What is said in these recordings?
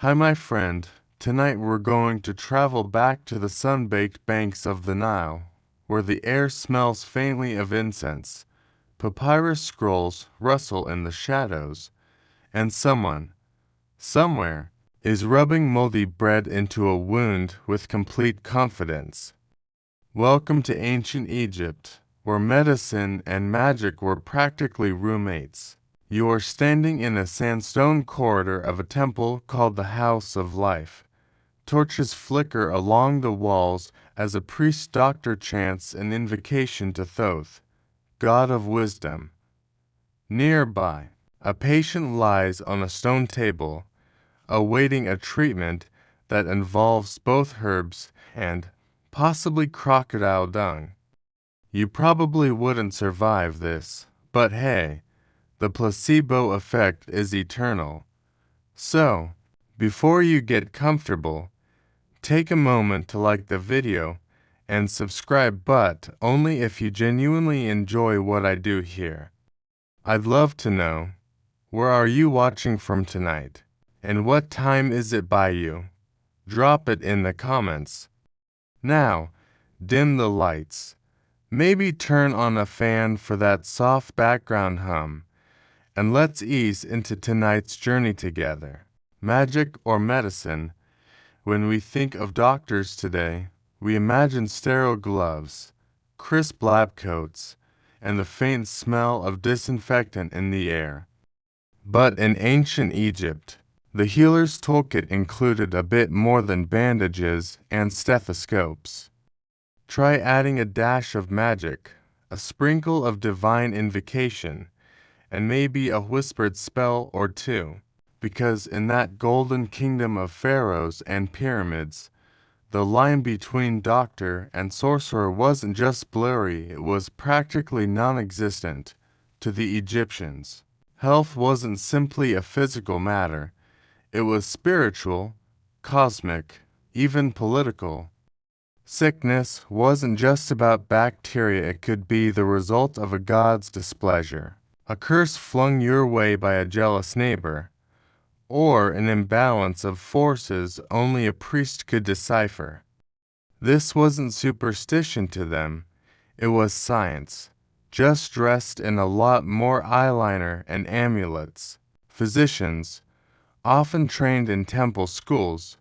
Hi, my friend. Tonight we're going to travel back to the sun-baked banks of the Nile, where the air smells faintly of incense, papyrus scrolls rustle in the shadows, and someone, somewhere, is rubbing moldy bread into a wound with complete confidence. Welcome to ancient Egypt, where medicine and magic were practically roommates. You are standing in a sandstone corridor of a temple called the House of Life. Torches flicker along the walls as a priest-doctor chants an invocation to Thoth, god of wisdom. Nearby, a patient lies on a stone table, awaiting a treatment that involves both herbs and, possibly, crocodile dung. You probably wouldn't survive this, but hey, the placebo effect is eternal. So, before you get comfortable, take a moment to like the video and subscribe, but only if you genuinely enjoy what I do here. I'd love to know, where are you watching from tonight? And what time is it by you? Drop it in the comments. Now, dim the lights. Maybe turn on a fan for that soft background hum. And let's ease into tonight's journey together. Magic or medicine? When we think of doctors today, we imagine sterile gloves, crisp lab coats, and the faint smell of disinfectant in the air. But in ancient Egypt, the healer's toolkit included a bit more than bandages and stethoscopes. Try adding a dash of magic, a sprinkle of divine invocation, and maybe a whispered spell or two, because in that golden kingdom of pharaohs and pyramids, the line between doctor and sorcerer wasn't just blurry, it was practically non-existent to the Egyptians. Health wasn't simply a physical matter, it was spiritual, cosmic, even political. Sickness wasn't just about bacteria, it could be the result of a god's displeasure, a curse flung your way by a jealous neighbor, or an imbalance of forces only a priest could decipher. This wasn't superstition to them, it was science, just dressed in a lot more eyeliner and amulets. Physicians, often trained in temple schools,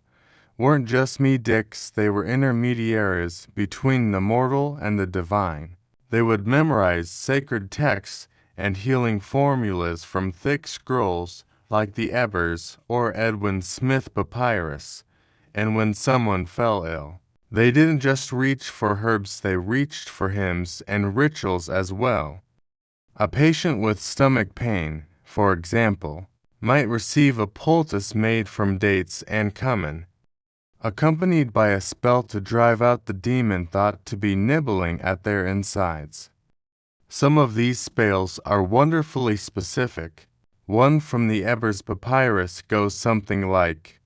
weren't just medics, they were intermediaries between the mortal and the divine. They would memorize sacred texts and healing formulas from thick scrolls like the Ebers or Edwin Smith Papyrus, and when someone fell ill, they didn't just reach for herbs, they reached for hymns and rituals as well. A patient with stomach pain, for example, might receive a poultice made from dates and cumin, accompanied by a spell to drive out the demon thought to be nibbling at their insides. Some of these spells are wonderfully specific. One from the Ebers Papyrus goes something like,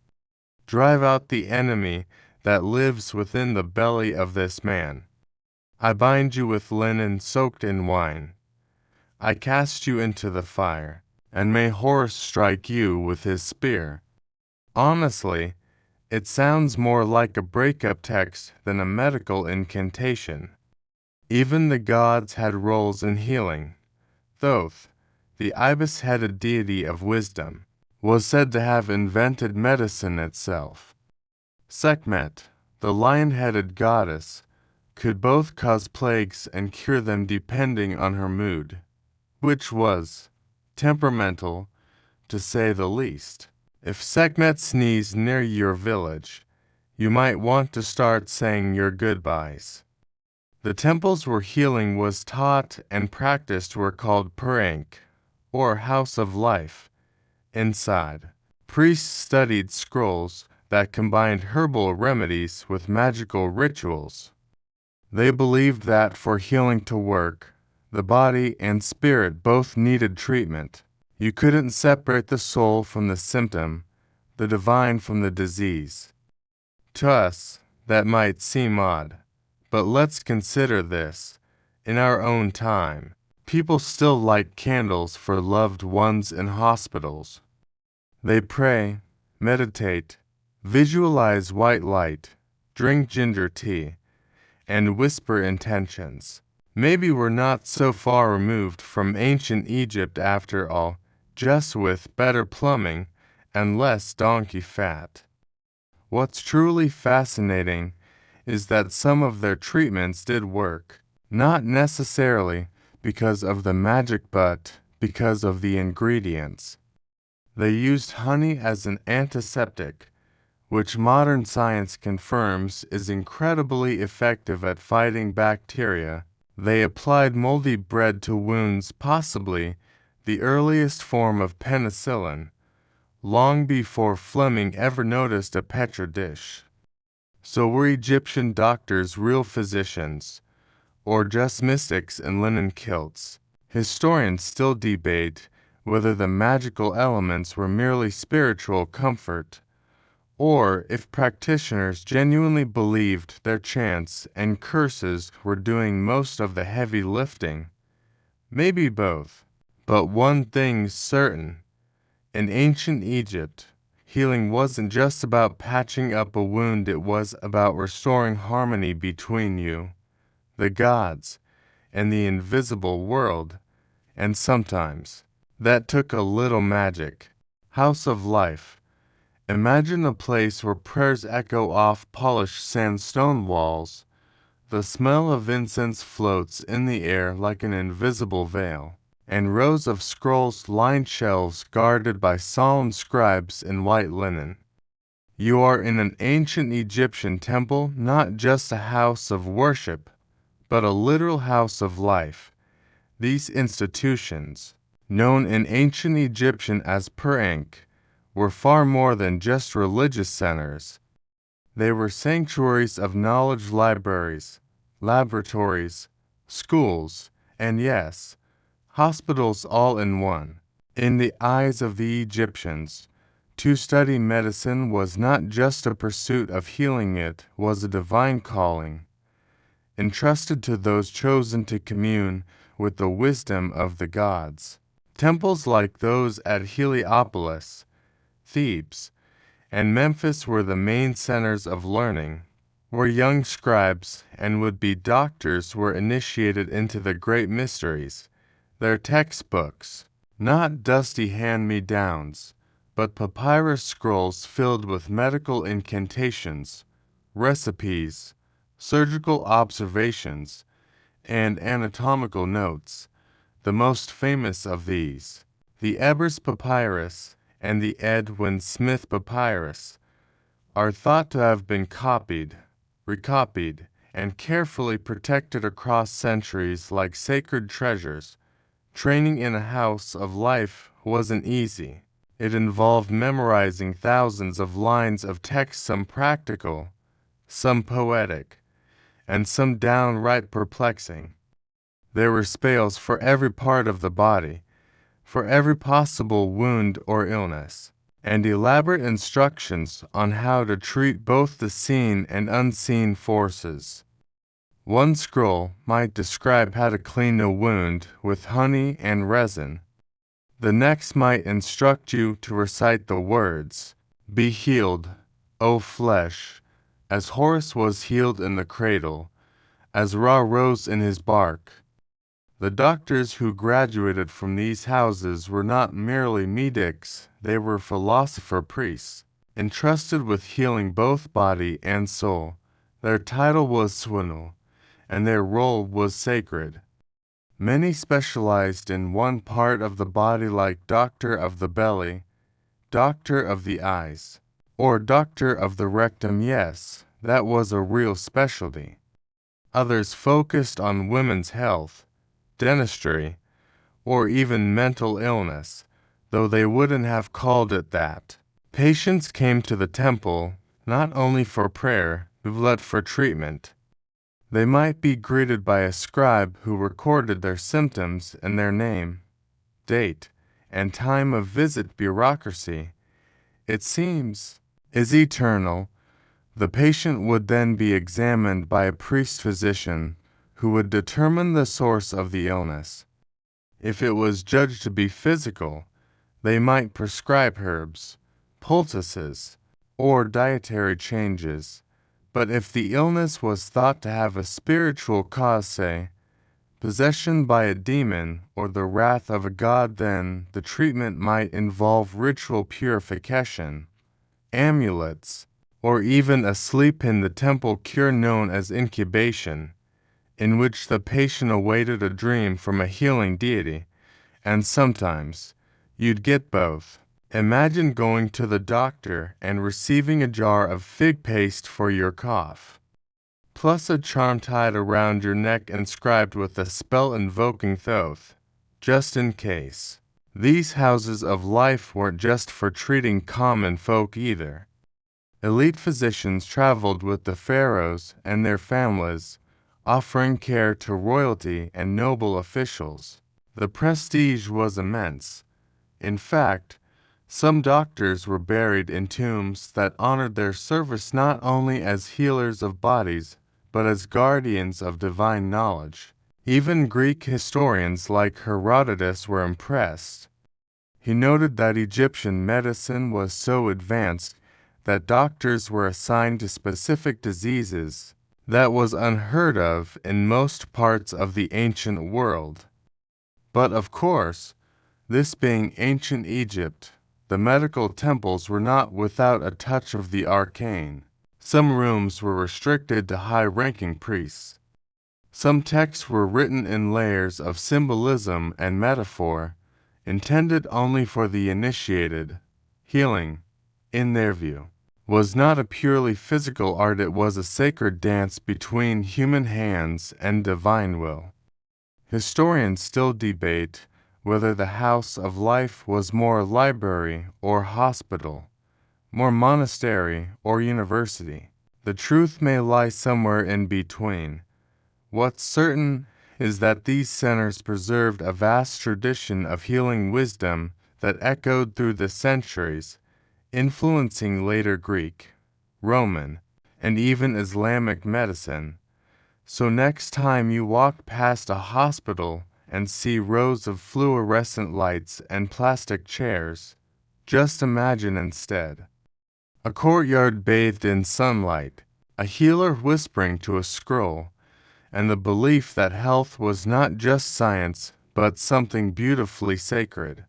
"Drive out the enemy that lives within the belly of this man. I bind you with linen soaked in wine. I cast you into the fire, and may Horus strike you with his spear." Honestly, it sounds more like a breakup text than a medical incantation. Even the gods had roles in healing. Thoth, the ibis-headed deity of wisdom, was said to have invented medicine itself. Sekhmet, the lion-headed goddess, could both cause plagues and cure them depending on her mood, which was temperamental, to say the least. If Sekhmet sneezed near your village, you might want to start saying your goodbyes. The temples where healing was taught and practiced were called Parank, or House of Life. Inside, priests studied scrolls that combined herbal remedies with magical rituals. They believed that for healing to work, the body and spirit both needed treatment. You couldn't separate the soul from the symptom, the divine from the disease. To us, that might seem odd, but let's consider this. In our own time, people still light candles for loved ones in hospitals. They pray, meditate, visualize white light, drink ginger tea, and whisper intentions. Maybe we're not so far removed from ancient Egypt after all, just with better plumbing and less donkey fat. What's truly fascinating is that some of their treatments did work, not necessarily because of the magic but because of the ingredients. They used honey as an antiseptic, which modern science confirms is incredibly effective at fighting bacteria. They applied moldy bread to wounds, possibly the earliest form of penicillin, long before Fleming ever noticed a petri dish. So were Egyptian doctors real physicians, or just mystics in linen kilts? Historians still debate whether the magical elements were merely spiritual comfort, or if practitioners genuinely believed their chants and curses were doing most of the heavy lifting. Maybe both. But one thing's certain. In ancient Egypt, healing wasn't just about patching up a wound, it was about restoring harmony between you, the gods, and the invisible world. And sometimes, that took a little magic. House of Life. Imagine a place where prayers echo off polished sandstone walls. The smell of incense floats in the air like an invisible veil, and rows of scrolls line shelves guarded by solemn scribes in white linen. You are in an ancient Egyptian temple, not just a house of worship, but a literal house of life. These institutions, known in ancient Egyptian as Pur-Ankh, were far more than just religious centers. They were sanctuaries of knowledge, libraries, laboratories, schools, and yes, hospitals all in one. In the eyes of the Egyptians, to study medicine was not just a pursuit of healing, it was a divine calling, entrusted to those chosen to commune with the wisdom of the gods. Temples like those at Heliopolis, Thebes, and Memphis were the main centers of learning, where young scribes and would-be doctors were initiated into the great mysteries. Their textbooks, not dusty hand-me-downs, but papyrus scrolls filled with medical incantations, recipes, surgical observations, and anatomical notes. The most famous of these, the Ebers Papyrus and the Edwin Smith Papyrus, are thought to have been copied, recopied, and carefully protected across centuries like sacred treasures. Training in a house of life wasn't easy. It involved memorizing thousands of lines of text, some practical, some poetic, and some downright perplexing. There were spells for every part of the body, for every possible wound or illness, and elaborate instructions on how to treat both the seen and unseen forces. One scroll might describe how to clean a wound with honey and resin. The next might instruct you to recite the words, "Be healed, O flesh," as Horus was healed in the cradle, as Ra rose in his bark. The doctors who graduated from these houses were not merely medics, they were philosopher priests, entrusted with healing both body and soul. Their title was Swinul, and their role was sacred. Many specialized in one part of the body, like doctor of the belly, doctor of the eyes, or doctor of the rectum. Yes, that was a real specialty. Others focused on women's health, dentistry, or even mental illness, though they wouldn't have called it that. Patients came to the temple not only for prayer, but for treatment. They might be greeted by a scribe who recorded their symptoms and their name, date, and time of visit. Bureaucracy, it seems, is eternal. The patient would then be examined by a priest-physician who would determine the source of the illness. If it was judged to be physical, they might prescribe herbs, poultices, or dietary changes. But if the illness was thought to have a spiritual cause, say, possession by a demon or the wrath of a god, then the treatment might involve ritual purification, amulets, or even a sleep in the temple cure known as incubation, in which the patient awaited a dream from a healing deity, and sometimes you'd get both. Imagine going to the doctor and receiving a jar of fig paste for your cough, plus a charm tied around your neck inscribed with a spell invoking Thoth, just in case. These houses of life weren't just for treating common folk either. Elite physicians traveled with the pharaohs and their families, offering care to royalty and noble officials. The prestige was immense. In fact, some doctors were buried in tombs that honored their service not only as healers of bodies, but as guardians of divine knowledge. Even Greek historians like Herodotus were impressed. He noted that Egyptian medicine was so advanced that doctors were assigned to specific diseases that was unheard of in most parts of the ancient world. But of course, this being ancient Egypt, the medical temples were not without a touch of the arcane. Some rooms were restricted to high-ranking priests. Some texts were written in layers of symbolism and metaphor, intended only for the initiated. Healing, in their view, was not a purely physical art, it was a sacred dance between human hands and divine will. Historians still debate whether the House of Life was more library or hospital, more monastery or university. The truth may lie somewhere in between. What's certain is that these centers preserved a vast tradition of healing wisdom that echoed through the centuries, influencing later Greek, Roman, and even Islamic medicine. So next time you walk past a hospital and see rows of fluorescent lights and plastic chairs, just imagine instead a courtyard bathed in sunlight, a healer whispering to a scroll, and the belief that health was not just science but something beautifully sacred.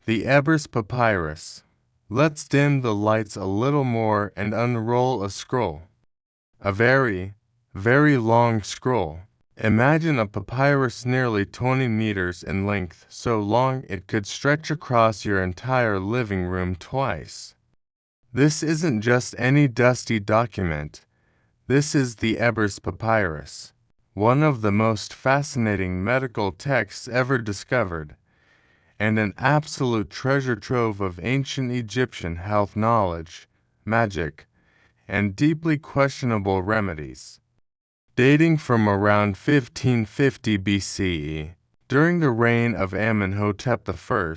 The Ebers Papyrus. Let's dim the lights a little more and unroll a scroll. A very, very long scroll. Imagine a papyrus nearly 20 meters in length, so long it could stretch across your entire living room twice. This isn't just any dusty document. This is the Ebers Papyrus, one of the most fascinating medical texts ever discovered, and an absolute treasure trove of ancient Egyptian health knowledge, magic, and deeply questionable remedies. Dating from around 1550 BCE, during the reign of Amenhotep I,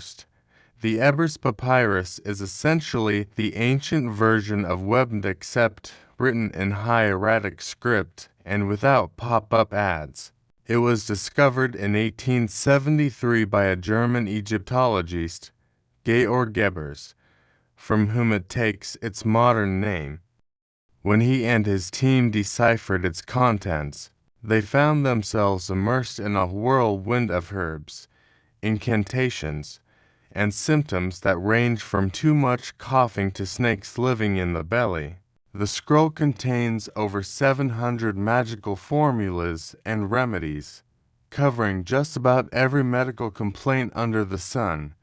the Ebers Papyrus is essentially the ancient version of Webmed except written in hieratic script and without pop-up ads. It was discovered in 1873 by a German Egyptologist, Georg Ebers, from whom it takes its modern name. When he and his team deciphered its contents, they found themselves immersed in a whirlwind of herbs, incantations, and symptoms that range from too much coughing to snakes living in the belly. The scroll contains over 700 magical formulas and remedies, covering just about every medical complaint under the sun: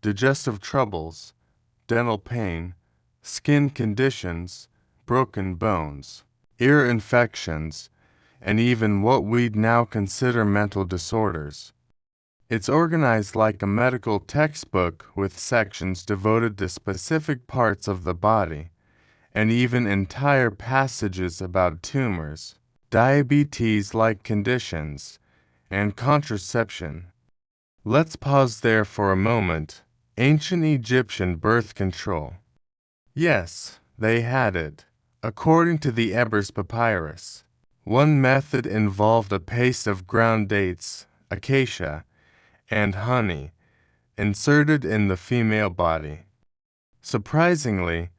digestive troubles, dental pain, skin conditions, broken bones, ear infections, and even what we'd now consider mental disorders. It's organized like a medical textbook with sections devoted to specific parts of the body, and even entire passages about tumors, diabetes-like conditions, and contraception. Let's pause there for a moment. Ancient Egyptian birth control. Yes, they had it. According to the Ebers Papyrus, one method involved a paste of ground dates, acacia, and honey inserted in the female body. Surprisingly,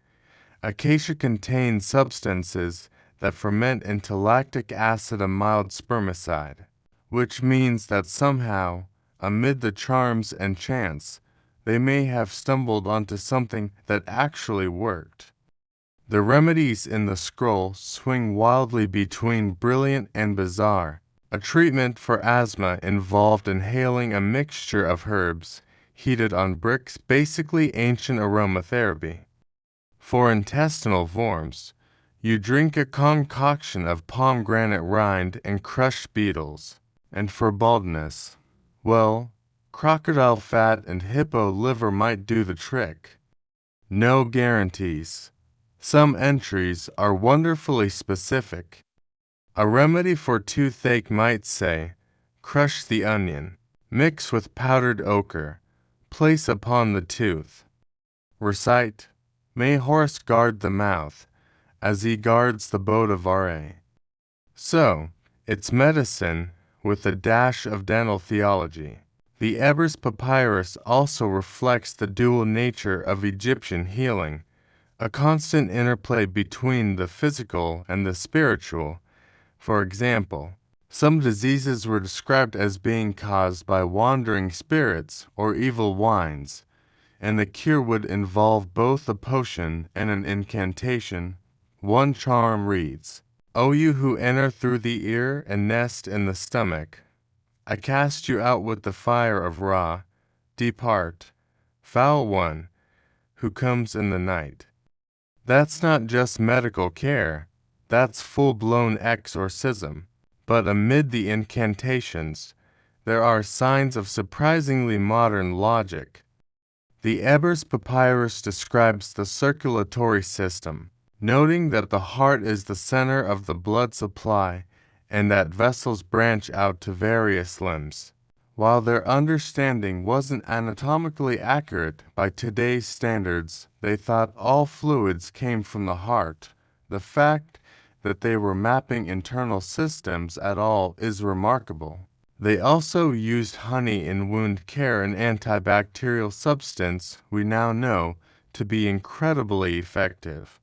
acacia contains substances that ferment into lactic acid, a mild spermicide, which means that somehow, amid the charms and chants, they may have stumbled onto something that actually worked. The remedies in the scroll swing wildly between brilliant and bizarre. A treatment for asthma involved inhaling a mixture of herbs heated on bricks, basically ancient aromatherapy. For intestinal worms, you drink a concoction of pomegranate rind and crushed beetles. And for baldness, well, crocodile fat and hippo liver might do the trick. No guarantees. Some entries are wonderfully specific. A remedy for toothache might say, crush the onion, mix with powdered ochre, place upon the tooth. Recite, may Horus guard the mouth, as he guards the boat of Ra. So, it's medicine with a dash of dental theology. The Ebers Papyrus also reflects the dual nature of Egyptian healing, a constant interplay between the physical and the spiritual. For example, some diseases were described as being caused by wandering spirits or evil winds, and the cure would involve both a potion and an incantation. One charm reads, O you who enter through the ear and nest in the stomach, I cast you out with the fire of Ra. Depart, foul one, who comes in the night. That's not just medical care, that's full-blown exorcism. But amid the incantations, there are signs of surprisingly modern logic. The Ebers Papyrus describes the circulatory system, noting that the heart is the center of the blood supply and that vessels branch out to various limbs. While their understanding wasn't anatomically accurate by today's standards, they thought all fluids came from the heart. The fact that they were mapping internal systems at all is remarkable. They also used honey in wound care, an antibacterial substance we now know to be incredibly effective.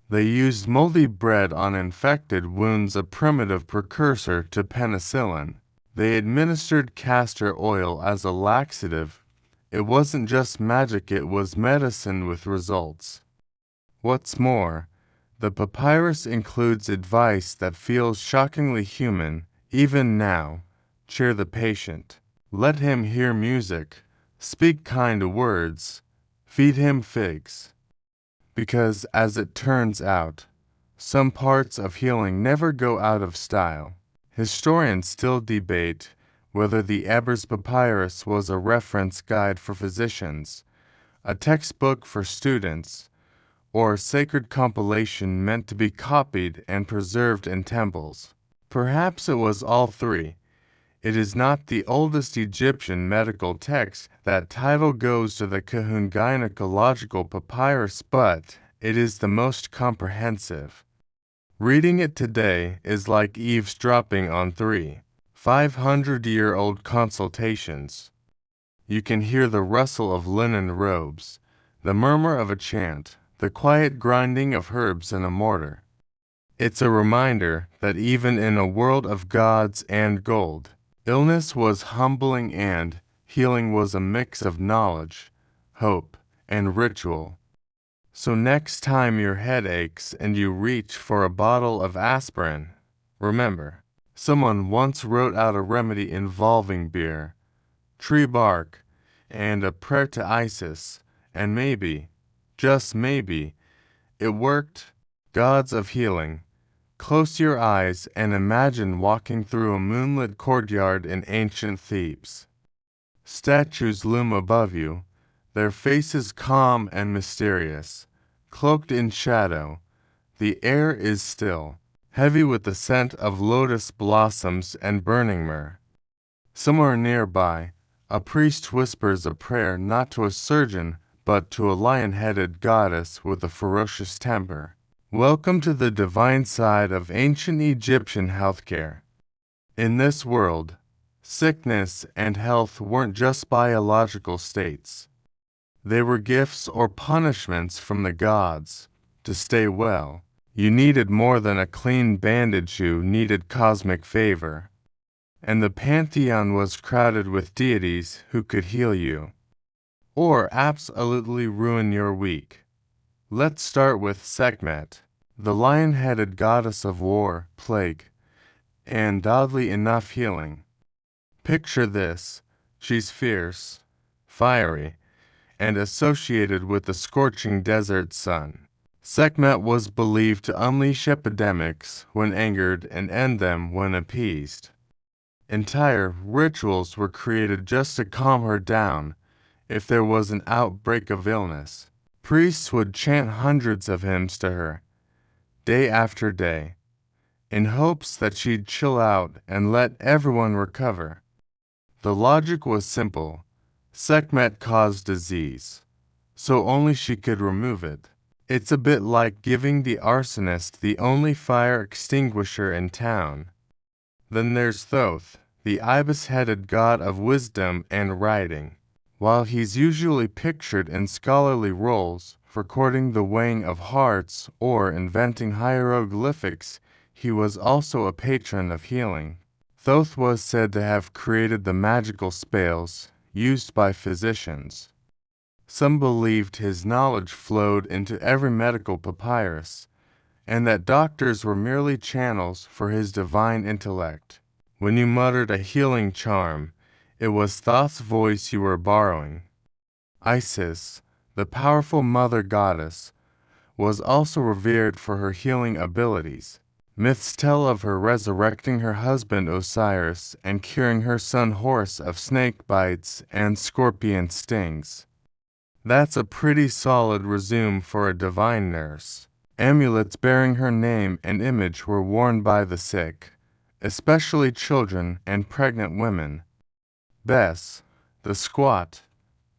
They used moldy bread on infected wounds, a primitive precursor to penicillin. They administered castor oil as a laxative. It wasn't just magic, it was medicine with results. What's more, the papyrus includes advice that feels shockingly human, even now. Cheer the patient. Let him hear music. Speak kind words. Feed him figs. Because, as it turns out, some parts of healing never go out of style. Historians still debate whether the Ebers Papyrus was a reference guide for physicians, a textbook for students, or a sacred compilation meant to be copied and preserved in temples. Perhaps it was all three. It is not the oldest Egyptian medical text. That title goes to the Kahun Gynecological Papyrus, but it is the most comprehensive. Reading it today is like eavesdropping on 500-year-old consultations. You can hear the rustle of linen robes, the murmur of a chant, the quiet grinding of herbs in a mortar. It's a reminder that even in a world of gods and gold, illness was humbling and healing was a mix of knowledge, hope, and ritual. So next time your head aches and you reach for a bottle of aspirin, remember, someone once wrote out a remedy involving beer, tree bark, and a prayer to Isis, and maybe, just maybe, it worked. Gods of healing, close your eyes and imagine walking through a moonlit courtyard in ancient Thebes. Statues loom above you, their faces calm and mysterious, cloaked in shadow. The air is still, heavy with the scent of lotus blossoms and burning myrrh. Somewhere nearby, a priest whispers a prayer not to a surgeon but to a lion-headed goddess with a ferocious temper. Welcome to the divine side of ancient Egyptian healthcare. In this world, sickness and health weren't just biological states. They were gifts or punishments from the gods. To stay well, you needed more than a clean bandage, you needed cosmic favor. And the pantheon was crowded with deities who could heal you, or absolutely ruin your week. Let's start with Sekhmet, the lion-headed goddess of war, plague, and oddly enough healing. Picture this: she's fierce, fiery, and associated with the scorching desert sun. Sekhmet was believed to unleash epidemics when angered and end them when appeased. Entire rituals were created just to calm her down if there was an outbreak of illness. Priests would chant hundreds of hymns to her, day after day, in hopes that she'd chill out and let everyone recover. The logic was simple: Sekhmet caused disease, so only she could remove it. It's a bit like giving the arsonist the only fire extinguisher in town. Then there's Thoth, the ibis-headed god of wisdom and writing. While he's usually pictured in scholarly roles, recording the weighing of hearts or inventing hieroglyphics, he was also a patron of healing. Thoth was said to have created the magical spells used by physicians. Some believed his knowledge flowed into every medical papyrus, and that doctors were merely channels for his divine intellect. When you muttered a healing charm, it was Thoth's voice you were borrowing. Isis, the powerful mother goddess, was also revered for her healing abilities. Myths tell of her resurrecting her husband Osiris and curing her son Horus of snake bites and scorpion stings. That's a pretty solid resume for a divine nurse. Amulets bearing her name and image were worn by the sick, especially children and pregnant women. Bes, the squat,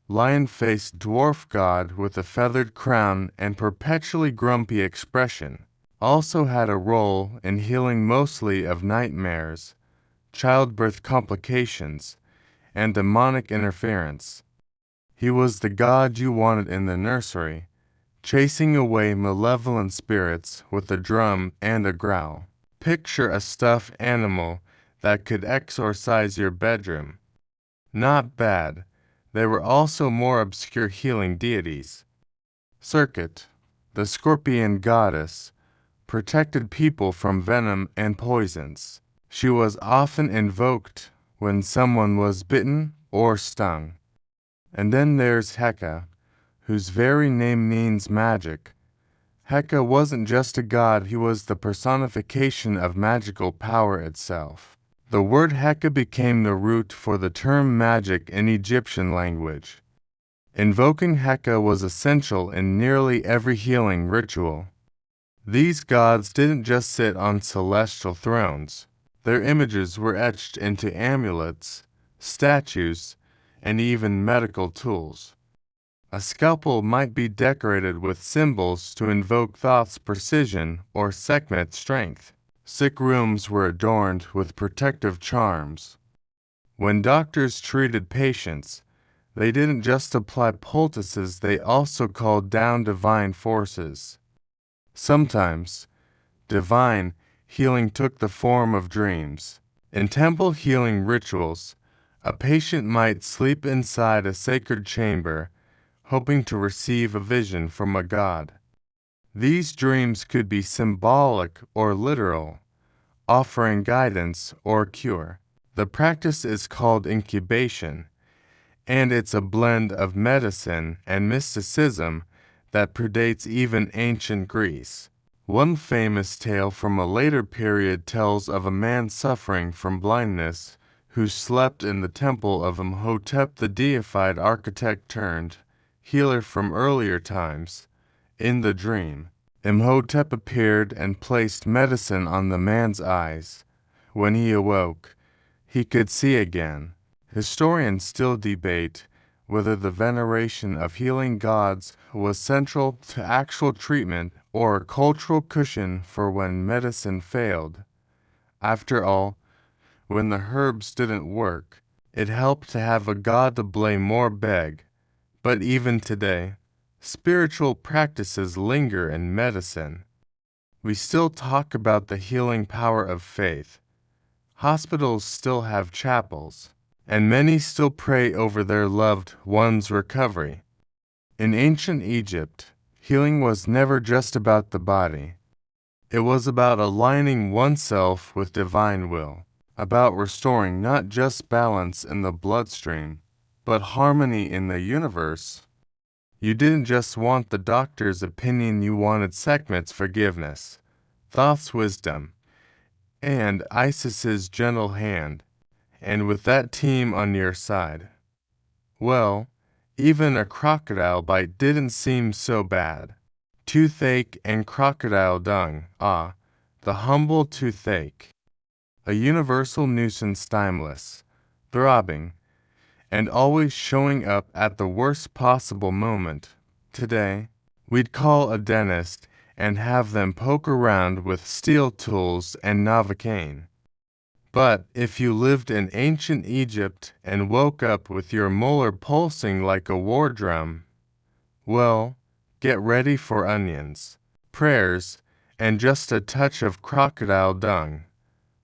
lion-faced dwarf god with a feathered crown and perpetually grumpy expression, also had a role in healing mostly of nightmares, childbirth complications, and demonic interference. He was the god you wanted in the nursery, chasing away malevolent spirits with a drum and a growl. Picture a stuffed animal that could exorcise your bedroom. Not bad. There were also more obscure healing deities. Serket, the scorpion goddess, protected people from venom and poisons. She was often invoked when someone was bitten or stung. And then there's Heka, whose very name means magic. Heka wasn't just a god, he was the personification of magical power itself. The word Heka became the root for the term magic in Egyptian language. Invoking Heka was essential in nearly every healing ritual. These gods didn't just sit on celestial thrones. Their images were etched into amulets, statues, and even medical tools. A scalpel might be decorated with symbols to invoke Thoth's precision or Sekhmet's strength. Sick rooms were adorned with protective charms. When doctors treated patients, they didn't just apply poultices, they also called down divine forces. Sometimes, divine healing took the form of dreams. In temple healing rituals, a patient might sleep inside a sacred chamber, hoping to receive a vision from a god. These dreams could be symbolic or literal, offering guidance or cure. The practice is called incubation, and it's a blend of medicine and mysticism that predates even ancient Greece. One famous tale from a later period tells of a man suffering from blindness who slept in the temple of Imhotep, the deified architect turned healer from earlier times. In the dream, Imhotep appeared and placed medicine on the man's eyes. When he awoke, he could see again. Historians still debate whether the veneration of healing gods was central to actual treatment or a cultural cushion for when medicine failed. After all, when the herbs didn't work, it helped to have a god to blame or beg. But even today, spiritual practices linger in medicine. We still talk about the healing power of faith. Hospitals still have chapels, and many still pray over their loved ones' recovery. In ancient Egypt, healing was never just about the body. It was about aligning oneself with divine will, about restoring not just balance in the bloodstream, but harmony in the universe. You didn't just want the doctor's opinion, you wanted Sekhmet's forgiveness, Thoth's wisdom, and Isis's gentle hand, and with that team on your side, well, even a crocodile bite didn't seem so bad. Toothache and crocodile dung, the humble toothache. A universal nuisance, timeless, throbbing, and always showing up at the worst possible moment. Today, we'd call a dentist and have them poke around with steel tools and Novocaine. But if you lived in ancient Egypt and woke up with your molar pulsing like a war drum, well, get ready for onions, prayers, and just a touch of crocodile dung.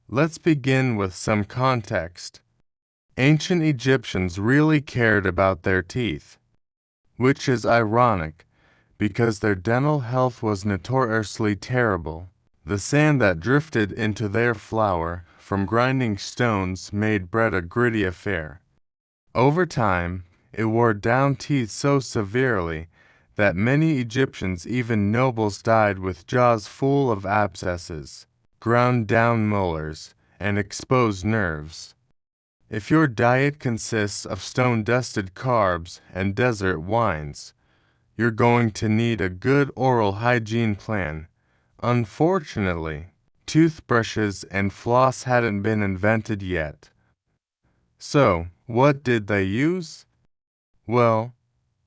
Let's begin with some context. Ancient Egyptians really cared about their teeth, which is ironic because their dental health was notoriously terrible. The sand that drifted into their flour from grinding stones made bread a gritty affair. Over time, it wore down teeth so severely that many Egyptians, even nobles, died with jaws full of abscesses, ground down molars, and exposed nerves. If your diet consists of stone-dusted carbs and desert wines, you're going to need a good oral hygiene plan. Unfortunately, toothbrushes and floss hadn't been invented yet. So, what did they use? Well,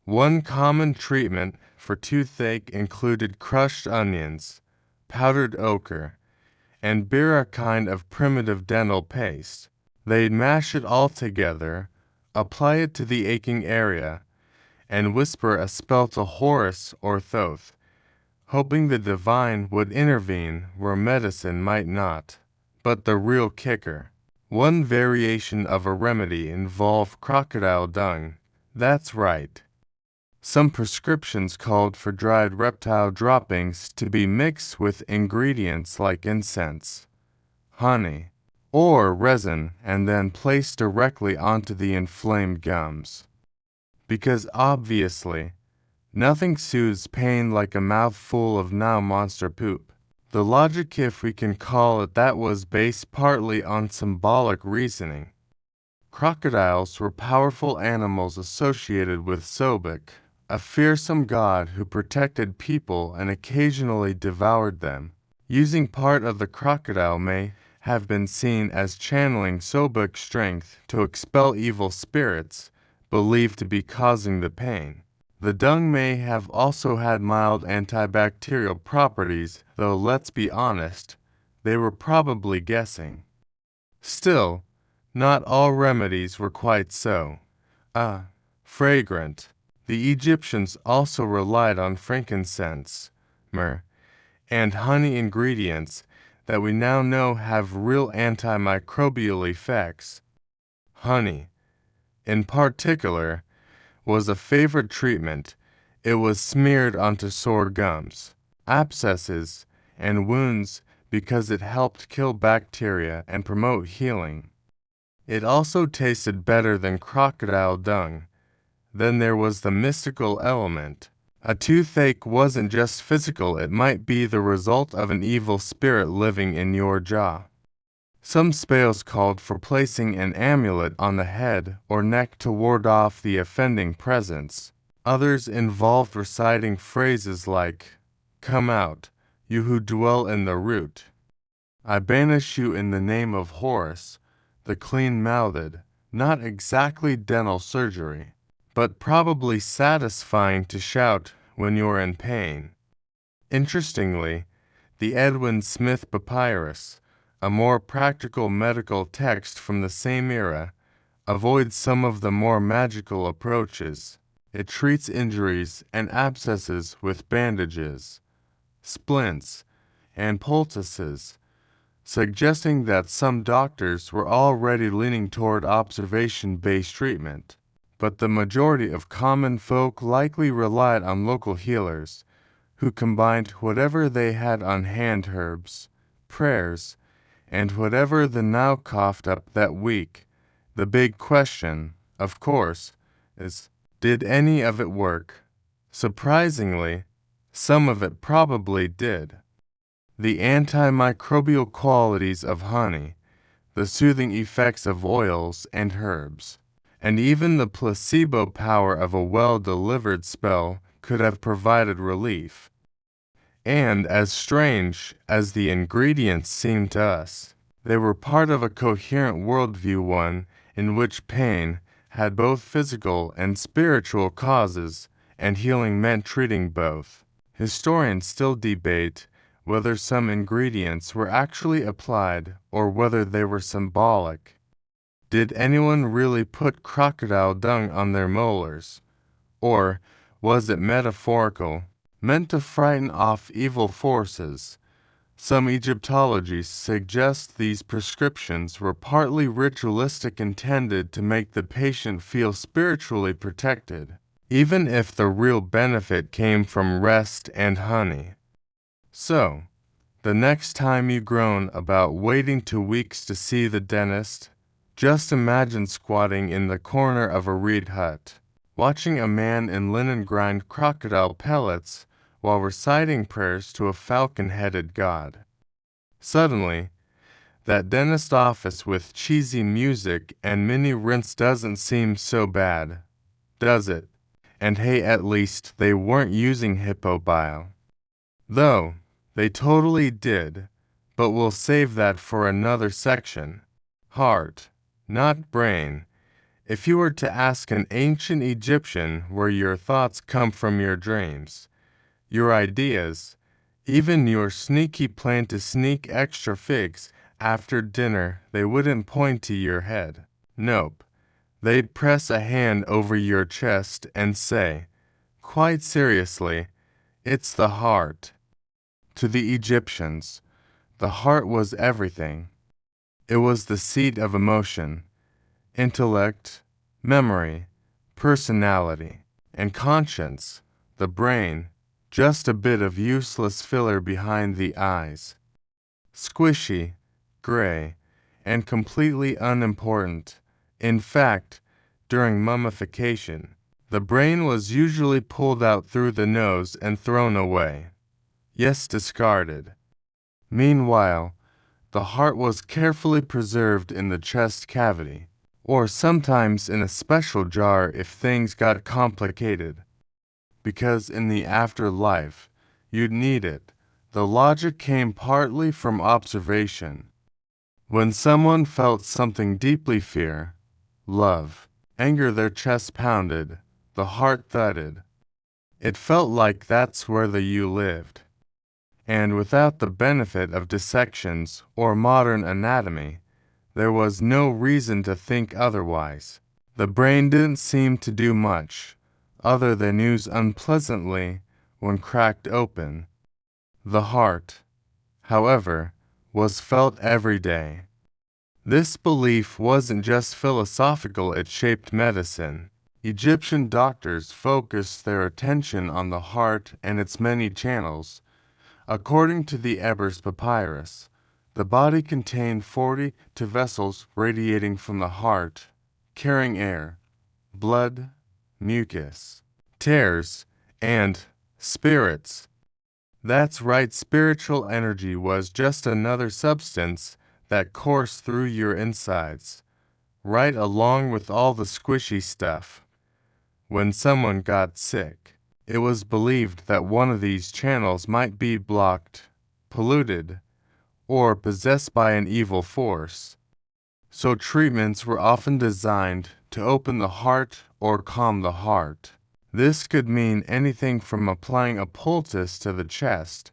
one common treatment for toothache included crushed onions, powdered ochre, and beer, a kind of primitive dental paste. They'd mash it all together, apply it to the aching area, and whisper a spell to Horus or Thoth, hoping the divine would intervene where medicine might not. But the real kicker, one variation of a remedy involved crocodile dung. That's right. Some prescriptions called for dried reptile droppings to be mixed with ingredients like incense, honey, or resin and then placed directly onto the inflamed gums. Because obviously, nothing soothes pain like a mouthful of now monster poop. The logic, if we can call it that, was based partly on symbolic reasoning. Crocodiles were powerful animals associated with Sobek, a fearsome god who protected people and occasionally devoured them. Using part of the crocodile may have been seen as channeling Sobek's strength to expel evil spirits believed to be causing the pain. The dung may have also had mild antibacterial properties, though let's be honest, they were probably guessing. Still, not all remedies were quite so fragrant. The Egyptians also relied on frankincense, myrrh, and honey, ingredients that we now know have real antimicrobial effects. Honey, in particular, was a favorite treatment. It was smeared onto sore gums, abscesses, and wounds because it helped kill bacteria and promote healing. It also tasted better than crocodile dung. Then there was the mystical element. A toothache wasn't just physical, it might be the result of an evil spirit living in your jaw. Some spells called for placing an amulet on the head or neck to ward off the offending presence. Others involved reciting phrases like, "Come out, you who dwell in the root. I banish you in the name of Horus, the clean-mouthed." Not exactly dental surgery, but probably satisfying to shout when you're in pain. Interestingly, the Edwin Smith Papyrus, a more practical medical text from the same era, avoids some of the more magical approaches. It treats injuries and abscesses with bandages, splints, and poultices, suggesting that some doctors were already leaning toward observation-based treatment. But the majority of common folk likely relied on local healers, who combined whatever they had on hand, herbs, prayers, and whatever the Nile coughed up that week. The big question, of course, is, did any of it work? Surprisingly, some of it probably did. The antimicrobial qualities of honey, the soothing effects of oils and herbs, and even the placebo power of a well-delivered spell could have provided relief. And as strange as the ingredients seemed to us, they were part of a coherent worldview, one in which pain had both physical and spiritual causes, and healing meant treating both. Historians still debate whether some ingredients were actually applied or whether they were symbolic. Did anyone really put crocodile dung on their molars? Or was it metaphorical, meant to frighten off evil forces? Some Egyptologists suggest these prescriptions were partly ritualistic, intended to make the patient feel spiritually protected, even if the real benefit came from rest and honey. So, the next time you groan about waiting 2 weeks to see the dentist, just imagine squatting in the corner of a reed hut, watching a man in linen grind crocodile pellets while reciting prayers to a falcon-headed god. Suddenly, that dentist office with cheesy music and mini rinse doesn't seem so bad, does it? And hey, at least they weren't using hippo bile. Though, they totally did, but we'll save that for another section. Heart, not brain. If you were to ask an ancient Egyptian where your thoughts come from, your dreams, your ideas, even your sneaky plan to sneak extra figs after dinner, they wouldn't point to your head. Nope. They'd press a hand over your chest and say, quite seriously, it's the heart. To the Egyptians, the heart was everything. It was the seat of emotion, intellect, memory, personality, and conscience. The brain, just a bit of useless filler behind the eyes. Squishy, gray, and completely unimportant. In fact, during mummification, the brain was usually pulled out through the nose and thrown away. Yes, discarded. Meanwhile, the heart was carefully preserved in the chest cavity, or sometimes in a special jar if things got complicated. Because in the afterlife, you'd need it. The logic came partly from observation. When someone felt something deeply fear, love, anger, their chest pounded, the heart thudded. It felt like that's where the you lived. And without the benefit of dissections or modern anatomy, there was no reason to think otherwise. The brain didn't seem to do much, other than ooze unpleasantly when cracked open. The heart, however, was felt every day. This belief wasn't just philosophical, it shaped medicine. Egyptian doctors focused their attention on the heart and its many channels. According to the Ebers Papyrus, the body contained 42 vessels radiating from the heart, carrying air, blood, mucus, tears, and spirits. That's right, spiritual energy was just another substance that coursed through your insides, right along with all the squishy stuff. When someone got sick, it was believed that one of these channels might be blocked, polluted, or possessed by an evil force. So treatments were often designed to open the heart or calm the heart. This could mean anything from applying a poultice to the chest,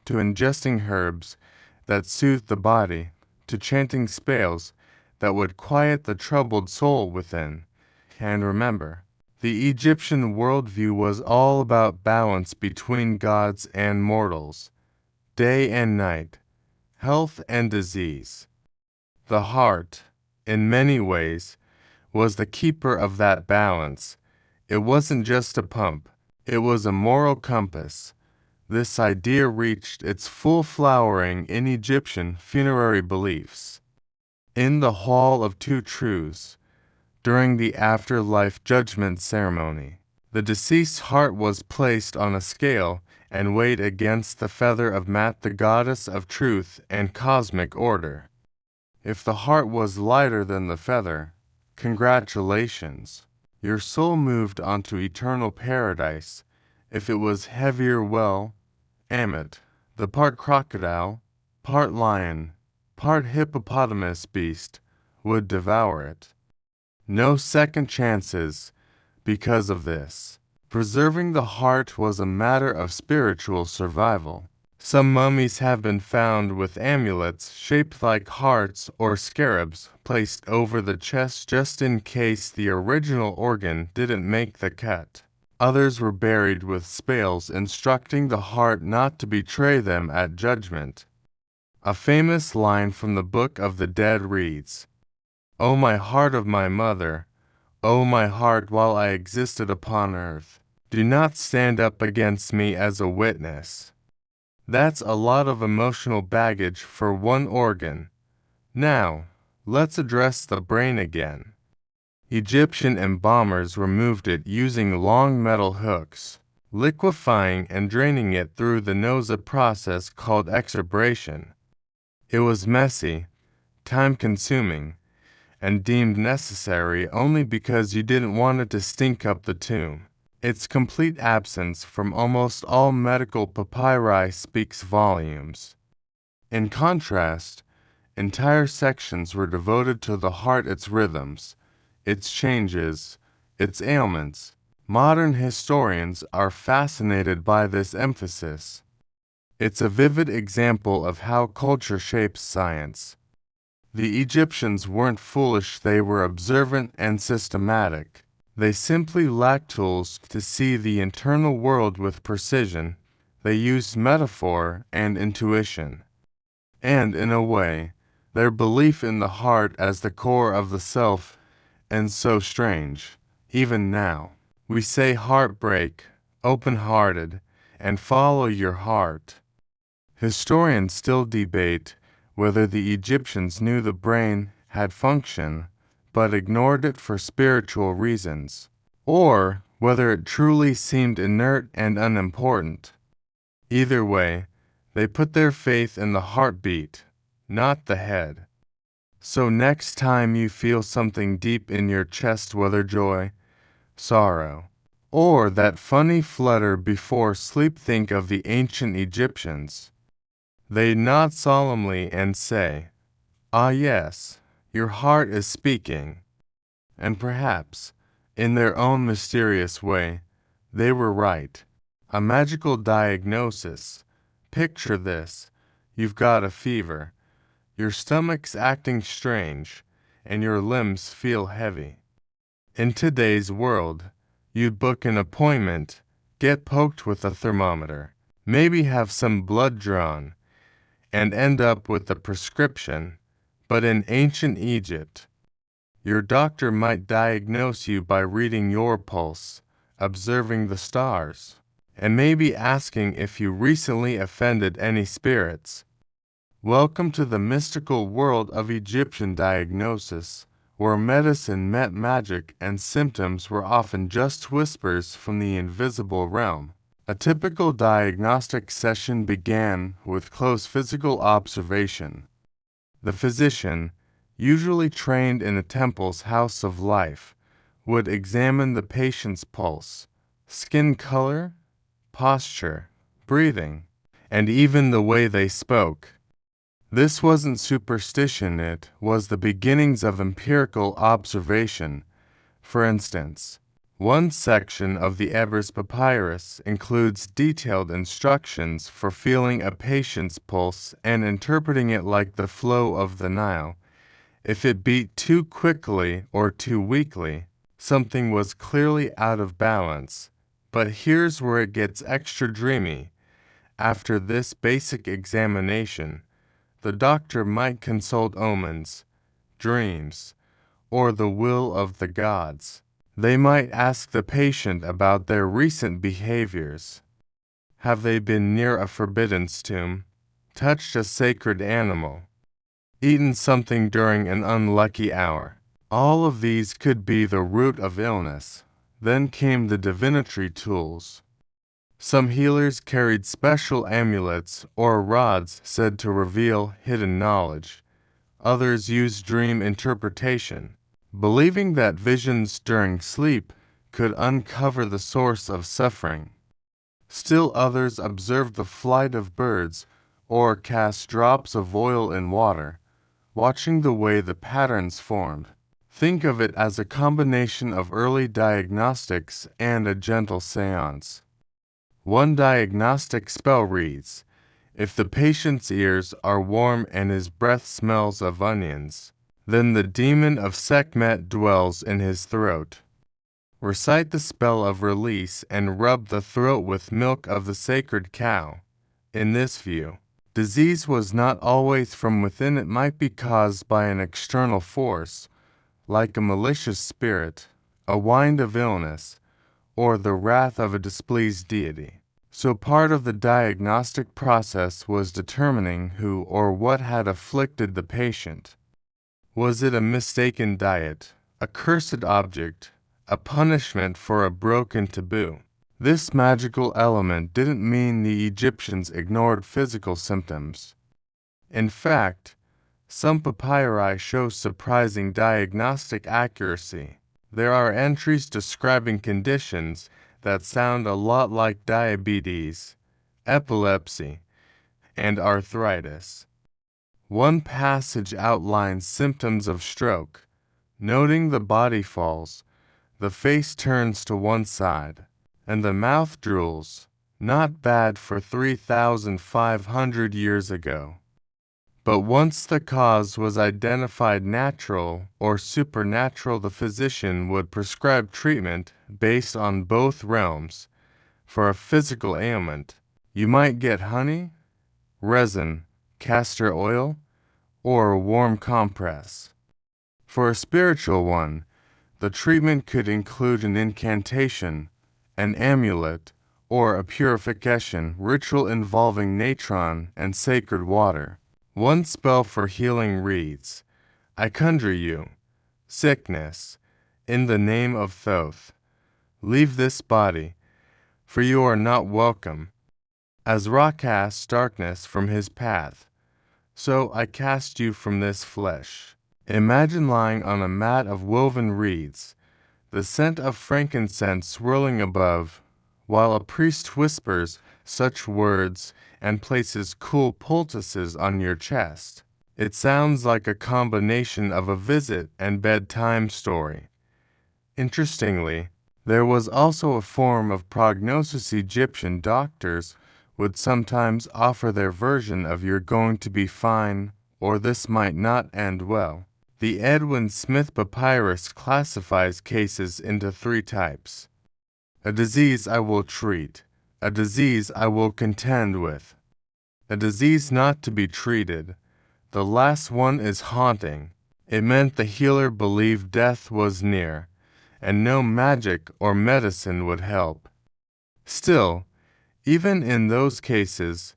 to ingesting herbs that soothed the body, to chanting spells that would quiet the troubled soul within. And remember, The Egyptian worldview was all about balance between gods and mortals, day and night, health and disease. The heart, in many ways, was the keeper of that balance. It wasn't just a pump, it was a moral compass. This idea reached its full flowering in Egyptian funerary beliefs. In the Hall of Two Truths, during the afterlife judgment ceremony, the deceased's heart was placed on a scale and weighed against the feather of Mat, the goddess of truth and cosmic order. If the heart was lighter than the feather, congratulations, your soul moved on to eternal paradise. If it was heavier, well, Amit, the part crocodile, part lion, part hippopotamus beast, would devour it. No second chances because of this. Preserving the heart was a matter of spiritual survival. Some mummies have been found with amulets shaped like hearts or scarabs placed over the chest just in case the original organ didn't make the cut. Others were buried with spells instructing the heart not to betray them at judgment. A famous line from the Book of the Dead reads, "O my heart of my mother, O my heart while I existed upon earth, do not stand up against me as a witness." That's a lot of emotional baggage for one organ. Now, let's address the brain again. Egyptian embalmers removed it using long metal hooks, liquefying and draining it through the nose, a process called extirpation. It was messy, time-consuming, and deemed necessary only because you didn't want it to stink up the tomb. Its complete absence from almost all medical papyri speaks volumes. In contrast, entire sections were devoted to the heart, its rhythms, its changes, its ailments. Modern historians are fascinated by this emphasis. It's a vivid example of how culture shapes science. The Egyptians weren't foolish, they were observant and systematic. They simply lacked tools to see the internal world with precision. They used metaphor and intuition. And, in a way, their belief in the heart as the core of the self, and so strange. Even now, we say heartbreak, open-hearted, and follow your heart. Historians still debate whether the Egyptians knew the brain had function, but ignored it for spiritual reasons, or whether it truly seemed inert and unimportant. Either way, they put their faith in the heartbeat, not the head. So next time you feel something deep in your chest, whether joy, sorrow, or that funny flutter before sleep, think of the ancient Egyptians. They nod solemnly and say, "Ah yes, your heart is speaking." And perhaps, in their own mysterious way, they were right. A magical diagnosis. Picture this. You've got a fever. Your stomach's acting strange, and your limbs feel heavy. In today's world, you'd book an appointment, get poked with a thermometer, maybe have some blood drawn, and end up with a prescription. But in ancient Egypt, your doctor might diagnose you by reading your pulse, observing the stars, and maybe asking if you recently offended any spirits. Welcome to the mystical world of Egyptian diagnosis, where medicine met magic and symptoms were often just whispers from the invisible realm. A typical diagnostic session began with close physical observation. The physician, usually trained in a temple's house of life, would examine the patient's pulse, skin color, posture, breathing, and even the way they spoke. This wasn't superstition, it was the beginnings of empirical observation. For instance, one section of the Ebers Papyrus includes detailed instructions for feeling a patient's pulse and interpreting it like the flow of the Nile. If it beat too quickly or too weakly, Something was clearly out of balance. But here's where it gets extra dreamy. After this basic examination, the doctor might consult omens, dreams, or the will of the gods. They might ask the patient about their recent behaviors. Have they been near a forbidden tomb, touched a sacred animal, eaten something during an unlucky hour? All of these could be the root of illness. Then came the divinatory tools. Some healers carried special amulets or rods said to reveal hidden knowledge. Others used dream interpretation, believing that visions during sleep could uncover the source of suffering. Still others observed the flight of birds or cast drops of oil in water, watching the way the patterns formed. Think of it as a combination of early diagnostics and a gentle seance. One diagnostic spell reads, "If the patient's ears are warm and his breath smells of onions, then the demon of Sekhmet dwells in his throat." Recite the spell of release and rub the throat with milk of the sacred cow. In this view, disease was not always from within. It might be caused by an external force, like a malicious spirit, a wind of illness, or the wrath of a displeased deity. So part of the diagnostic process was determining who or what had afflicted the patient. Was it a mistaken diet, a cursed object, a punishment for a broken taboo? This magical element didn't mean the Egyptians ignored physical symptoms. In fact, some papyri show surprising diagnostic accuracy. There are entries describing conditions that sound a lot like diabetes, epilepsy, and arthritis. One passage outlines symptoms of stroke, noting the body falls, the face turns to one side, and the mouth drools, not bad for 3,500 years ago. But once the cause was identified, natural or supernatural, the physician would prescribe treatment based on both realms. For a physical ailment, you might get honey, resin, castor oil, or a warm compress. For a spiritual one, the treatment could include an incantation, an amulet, or a purification ritual involving natron and sacred water. One spell for healing reads, "I conjure you, sickness, in the name of Thoth, leave this body, for you are not welcome. As Ra casts darkness from his path, so I cast you from this flesh." Imagine lying on a mat of woven reeds, the scent of frankincense swirling above, while a priest whispers such words and places cool poultices on your chest. It sounds like a combination of a visit and bedtime story. Interestingly, there was also a form of prognosis. Egyptian doctors would sometimes offer their version of "you're going to be fine" or "this might not end well." The Edwin Smith Papyrus classifies cases into 3 types. A disease I will treat, a disease I will contend with, a disease not to be treated. The last one is haunting. It meant the healer believed death was near, and no magic or medicine would help. Still, even in those cases,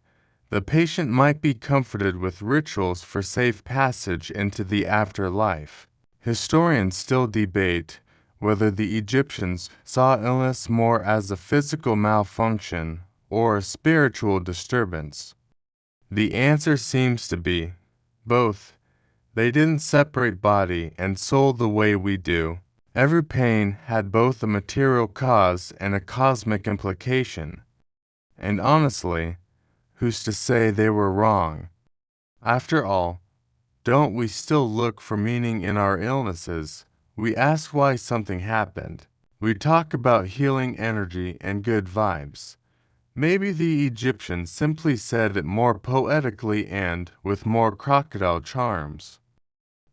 the patient might be comforted with rituals for safe passage into the afterlife. Historians still debate whether the Egyptians saw illness more as a physical malfunction or a spiritual disturbance. The answer seems to be both. They didn't separate body and soul the way we do. Every pain had both a material cause and a cosmic implication. And honestly, who's to say they were wrong? After all, don't we still look for meaning in our illnesses? We ask why something happened. We talk about healing energy and good vibes. Maybe the Egyptians simply said it more poetically and with more crocodile charms.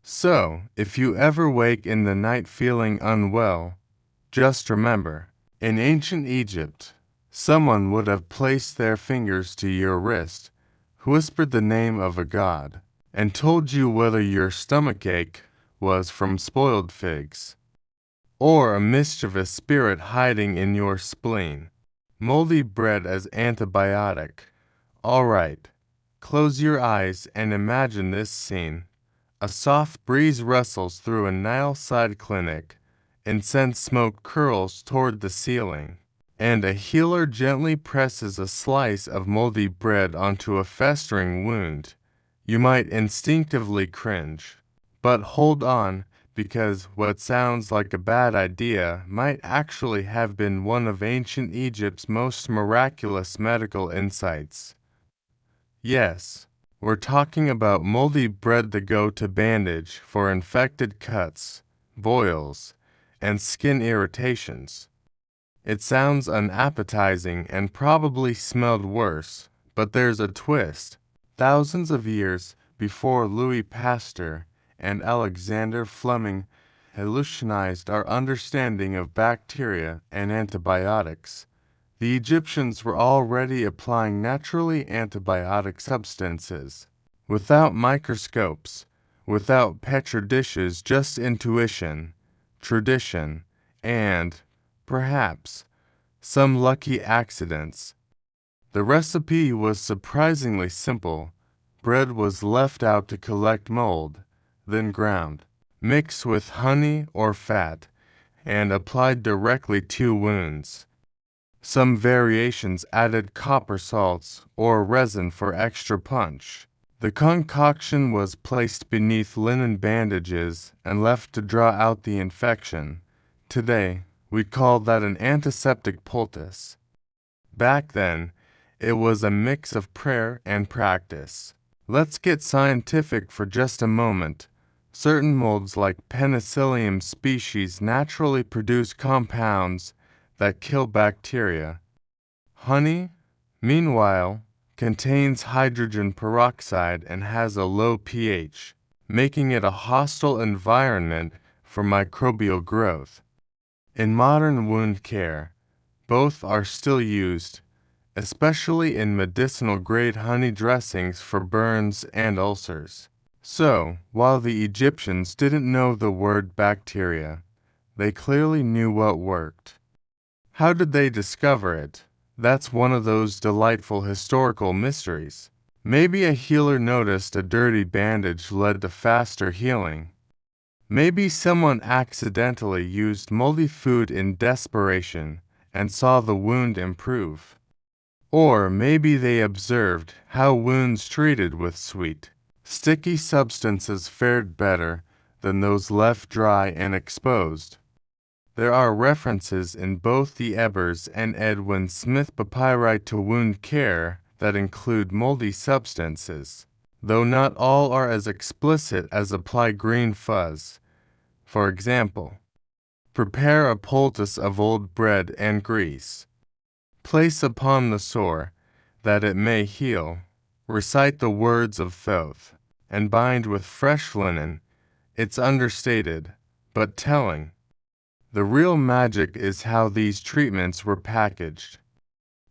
So, if you ever wake in the night feeling unwell, Just remember, in ancient Egypt, someone would have placed their fingers to your wrist, whispered the name of a god, and told you whether your stomachache was from spoiled figs or a mischievous spirit hiding in your spleen. Moldy bread as antibiotic. All right, close your eyes and imagine this scene. A soft breeze rustles through a Nile-side clinic, incense smoke curls toward the ceiling, and a healer gently presses a slice of moldy bread onto a festering wound. You might instinctively cringe. But hold on, because what sounds like a bad idea might actually have been one of ancient Egypt's most miraculous medical insights. Yes, we're talking about moldy bread, the go-to bandage for infected cuts, boils, and skin irritations. It sounds unappetizing and probably smelled worse, but there's a twist. Thousands of years before Louis Pasteur and Alexander Fleming revolutionized our understanding of bacteria and antibiotics, the Egyptians were already applying naturally antibiotic substances. Without microscopes, without petri dishes, just intuition, tradition, and, perhaps, some lucky accidents. The recipe was surprisingly simple. Bread was left out to collect mold, then ground, mixed with honey or fat, and applied directly to wounds. Some variations added copper salts or resin for extra punch. The concoction was placed beneath linen bandages and left to draw out the infection. Today, we call that an antiseptic poultice. Back then, it was a mix of prayer and practice. Let's get scientific for just a moment. Certain molds like Penicillium species naturally produce compounds that kill bacteria. Honey, meanwhile, contains hydrogen peroxide and has a low pH, making it a hostile environment for microbial growth. In modern wound care, both are still used, especially in medicinal-grade honey dressings for burns and ulcers. So, while the Egyptians didn't know the word bacteria, they clearly knew what worked. How did they discover it? That's one of those delightful historical mysteries. Maybe a healer noticed a dirty bandage led to faster healing. Maybe someone accidentally used moldy food in desperation and saw the wound improve. Or maybe they observed how wounds treated with sweet, sticky substances fared better than those left dry and exposed. There are references in both the Ebers and Edwin Smith papyri to wound care that include moldy substances, though not all are as explicit as apply green fuzz. For example, prepare a poultice of old bread and grease. Place upon the sore, that it may heal. Recite the words of Thoth, and bind with fresh linen. It's understated, but telling. The real magic is how these treatments were packaged.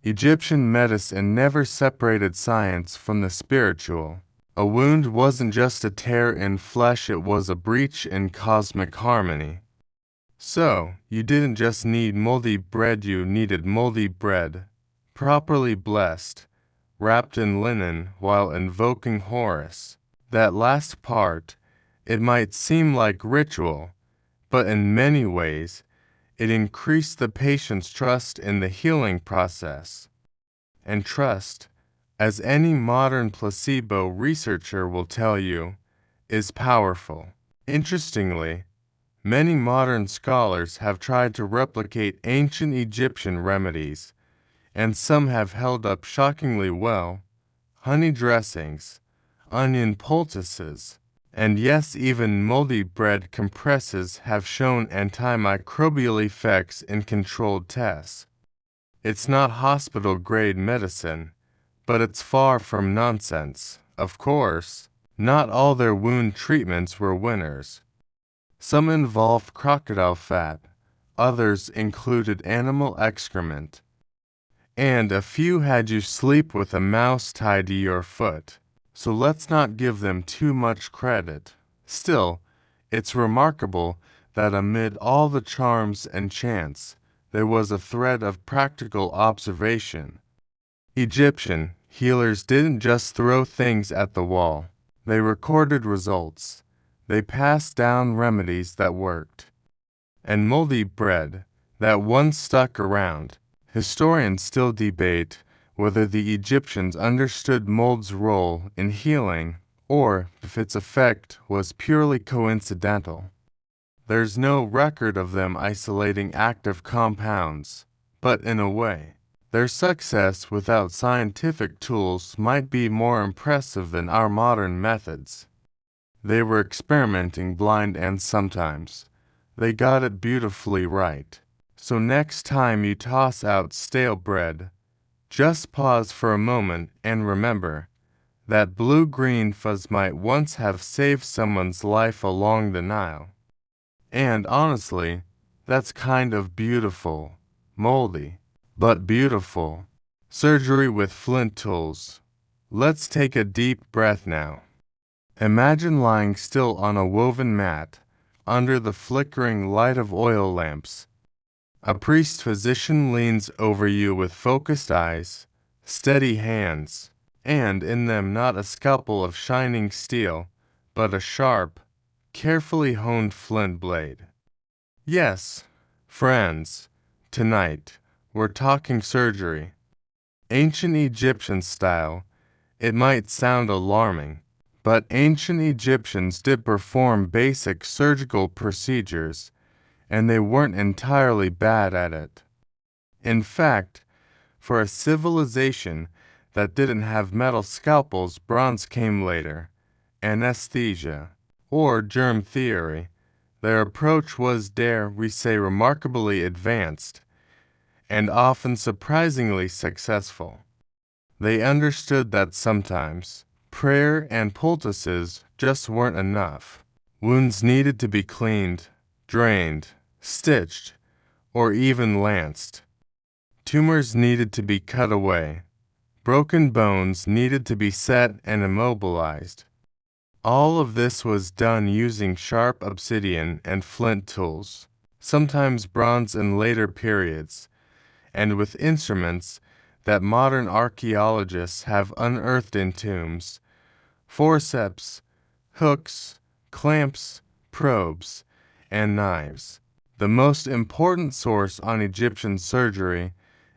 Egyptian medicine never separated science from the spiritual. A wound wasn't just a tear in flesh, it was a breach in cosmic harmony. So, you didn't just need moldy bread, you needed moldy bread, properly blessed, wrapped in linen while invoking Horus. That last part, it might seem like ritual, but in many ways, it increased the patient's trust in the healing process. And trust, as any modern placebo researcher will tell you, is powerful. Interestingly, many modern scholars have tried to replicate ancient Egyptian remedies, and some have held up shockingly well. Honey dressings, onion poultices, and yes, even moldy bread compresses have shown antimicrobial effects in controlled tests. It's not hospital-grade medicine, but it's far from nonsense. Of course, not all their wound treatments were winners. Some involved crocodile fat, Others included animal excrement. And a few had you sleep with a mouse tied to your foot. So let's not give them too much credit. Still, it's remarkable that amid all the charms and chants, there was a thread of practical observation. Egyptian healers didn't just throw things at the wall. They recorded results. They passed down remedies that worked. And moldy bread that once stuck around. Historians still debate whether the Egyptians understood mold's role in healing or if its effect was purely coincidental. There's no record of them isolating active compounds, but in a way, their success without scientific tools might be more impressive than our modern methods. They were experimenting blind and sometimes they got it beautifully right. So next time you toss out stale bread, just pause for a moment and remember that blue-green fuzz might once have saved someone's life along the Nile. And honestly, that's kind of beautiful, moldy, but beautiful. Surgery with Flint Tools. Let's take a deep breath now. Imagine lying still on a woven mat, under the flickering light of oil lamps. A priest-physician leans over you with focused eyes, steady hands, and in them not a scalpel of shining steel, but a sharp, carefully honed flint blade. Yes, friends, tonight we're talking surgery. Ancient Egyptian style. It might sound alarming, but ancient Egyptians did perform basic surgical procedures, and they weren't entirely bad at it. In fact, for a civilization that didn't have metal scalpels, bronze came later, anesthesia, or germ theory. Their approach was, dare we say, remarkably advanced, and often surprisingly successful. They understood that sometimes prayer and poultices just weren't enough. Wounds needed to be cleaned, drained, stitched, or even lanced. Tumors needed to be cut away. Broken bones needed to be set and immobilized. All of this was done using sharp obsidian and flint tools, sometimes bronze in later periods, and with instruments that modern archaeologists have unearthed in tombs: forceps, hooks, clamps, probes, and knives. The most important source on Egyptian surgery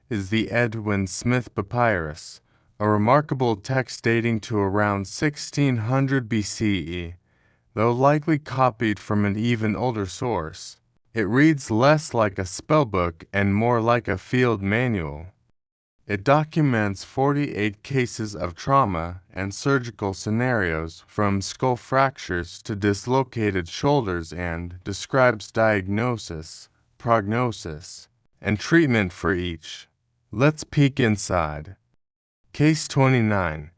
is the Edwin Smith Papyrus, a remarkable text dating to around 1600 BCE, though likely copied from an even older source. It reads less like a spellbook and more like a field manual. It documents 48 cases of trauma and surgical scenarios, from skull fractures to dislocated shoulders, and describes diagnosis, prognosis, and treatment for each. Let's peek inside. Case 29,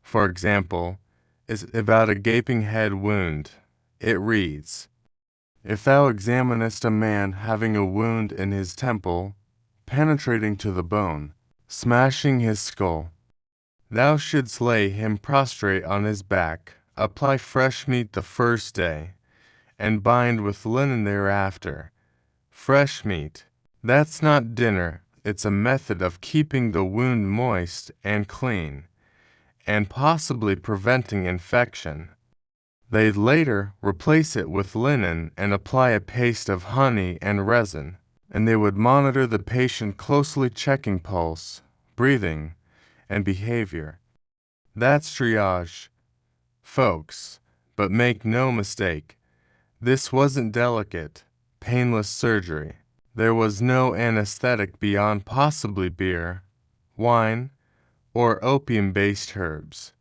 for example, is about a gaping head wound. It reads, "If thou examinest a man having a wound in his temple, penetrating to the bone, smashing his skull, thou shouldst lay him prostrate on his back, apply fresh meat the first day, and bind with linen thereafter." Fresh meat. That's not dinner, it's a method of keeping the wound moist and clean, and possibly preventing infection. They'd later replace it with linen and apply a paste of honey and resin, and they would monitor the patient closely, checking pulse, breathing, and behavior. That's triage, folks, but make no mistake, this wasn't delicate, painless surgery. There was no anesthetic beyond possibly beer, wine, or opium-based herbs.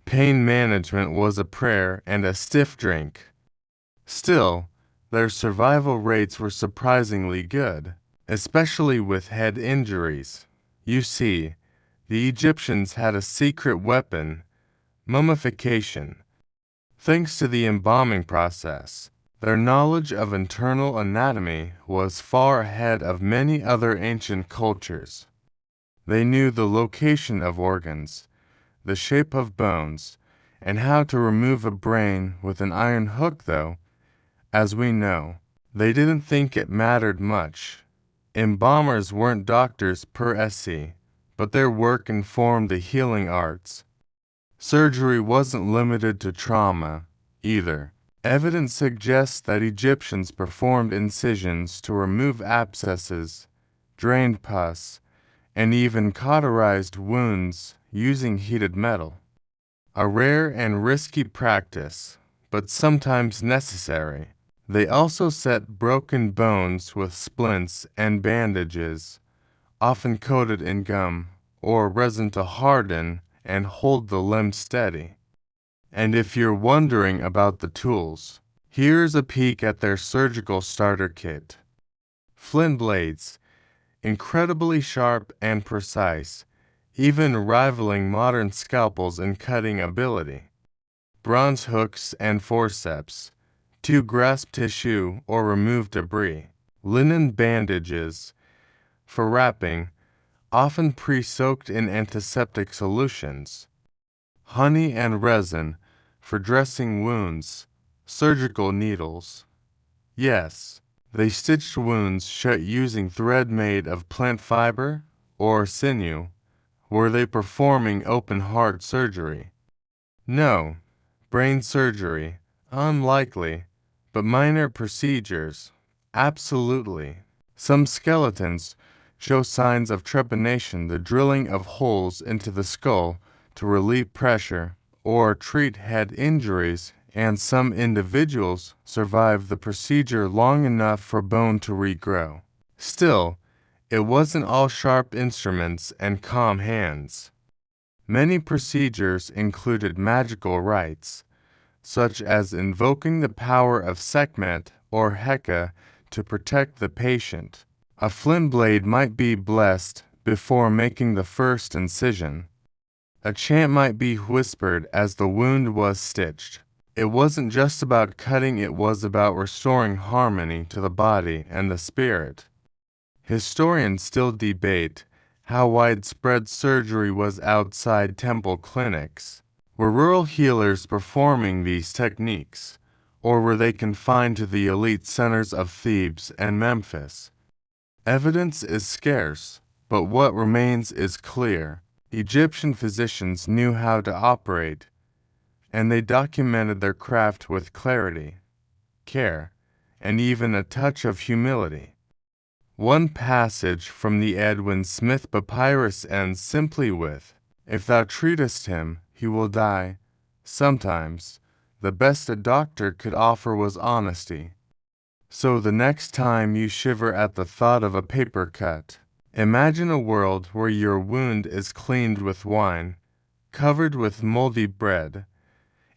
Pain management was a prayer and a stiff drink. Still, their survival rates were surprisingly good, especially with head injuries. You see, the Egyptians had a secret weapon: mummification. Thanks to the embalming process, Their knowledge of internal anatomy was far ahead of many other ancient cultures. They knew the location of organs, the shape of bones, and how to remove a brain with an iron hook, though, as we know, they didn't think it mattered much. Embalmers weren't doctors per se, but their work informed the healing arts. Surgery wasn't limited to trauma, either. Evidence suggests that Egyptians performed incisions to remove abscesses, drained pus, and even cauterized wounds using heated metal. A rare and risky practice, but sometimes necessary. They also set broken bones with splints and bandages, often coated in gum or resin to harden and hold the limb steady. And if you're wondering about the tools, here's a peek at their surgical starter kit. Flint blades, incredibly sharp and precise, even rivaling modern scalpels in cutting ability. Bronze hooks and forceps, to grasp tissue or remove debris. Linen bandages, for wrapping, often pre-soaked in antiseptic solutions. Honey and resin, for dressing wounds. Surgical needles. Yes, they stitched wounds shut using thread made of plant fiber or sinew. Were they performing open-heart surgery? No. Brain surgery? Unlikely. But minor procedures? Absolutely. Some skeletons show signs of trepanation, the drilling of holes into the skull to relieve pressure or treat head injuries, and some individuals survive the procedure long enough for bone to regrow. Still, it wasn't all sharp instruments and calm hands. Many procedures included magical rites, such as invoking the power of Sekhmet or Heka to protect the patient. A flint blade might be blessed before making the first incision. A chant might be whispered as the wound was stitched. It wasn't just about cutting, it was about restoring harmony to the body and the spirit. Historians still debate how widespread surgery was outside temple clinics. Were rural healers performing these techniques, or were they confined to the elite centers of Thebes and Memphis? Evidence is scarce, but what remains is clear. Egyptian physicians knew how to operate, and they documented their craft with clarity, care, and even a touch of humility. One passage from the Edwin Smith Papyrus ends simply with, "If thou treatest him, he will die." Sometimes, the best a doctor could offer was honesty. So the next time you shiver at the thought of a paper cut, imagine a world where your wound is cleaned with wine, covered with moldy bread,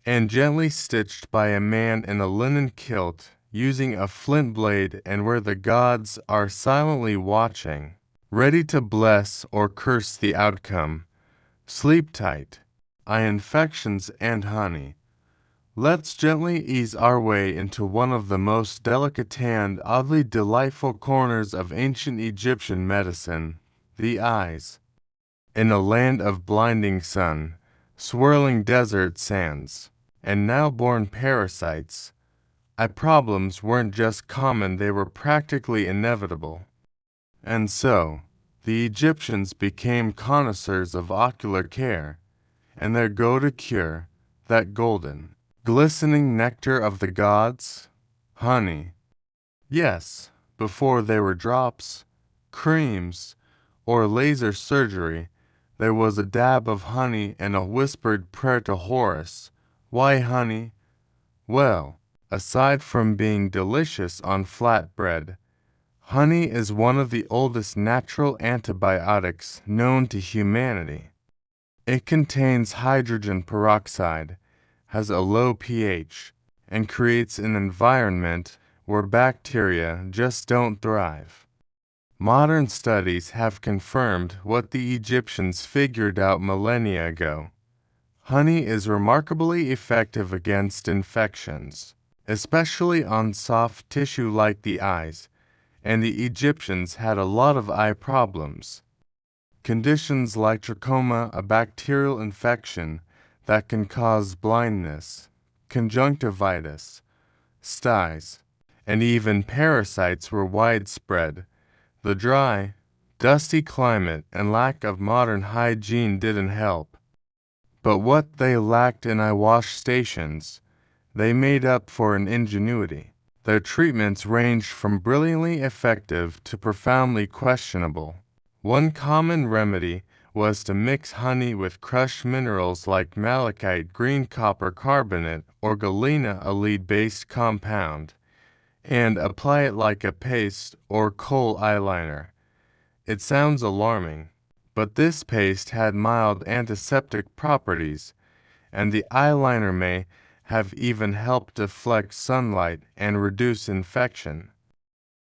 and gently stitched by a man in a linen kilt using a flint blade, and where the gods are silently watching, ready to bless or curse the outcome. Sleep tight. Infections and honey. Let's gently ease our way into one of the most delicate and oddly delightful corners of ancient Egyptian medicine, the eyes. In a land of blinding sun, swirling desert sands, and now-born parasites, eye problems weren't just common, they were practically inevitable. And so, the Egyptians became connoisseurs of ocular care, and their go-to cure, that golden, glistening nectar of the gods, honey. Yes, before there were drops, creams, or laser surgery, there was a dab of honey and a whispered prayer to Horus. Why honey? Well, aside from being delicious on flat bread, honey is one of the oldest natural antibiotics known to humanity. It contains hydrogen peroxide, has a low pH, and creates an environment where bacteria just don't thrive. Modern studies have confirmed what the Egyptians figured out millennia ago. Honey is remarkably effective against infections, especially on soft tissue like the eyes, and the Egyptians had a lot of eye problems. Conditions like trachoma, a bacterial infection that can cause blindness, conjunctivitis, styes, and even parasites were widespread. The dry, dusty climate and lack of modern hygiene didn't help. But what they lacked in eye wash stations, they made up for in ingenuity. Their treatments ranged from brilliantly effective to profoundly questionable. One common remedy was to mix honey with crushed minerals like malachite, green copper carbonate, or galena, a lead-based compound, and apply it like a paste or kohl eyeliner. It sounds alarming, but this paste had mild antiseptic properties, and the eyeliner may have even helped deflect sunlight and reduce infection.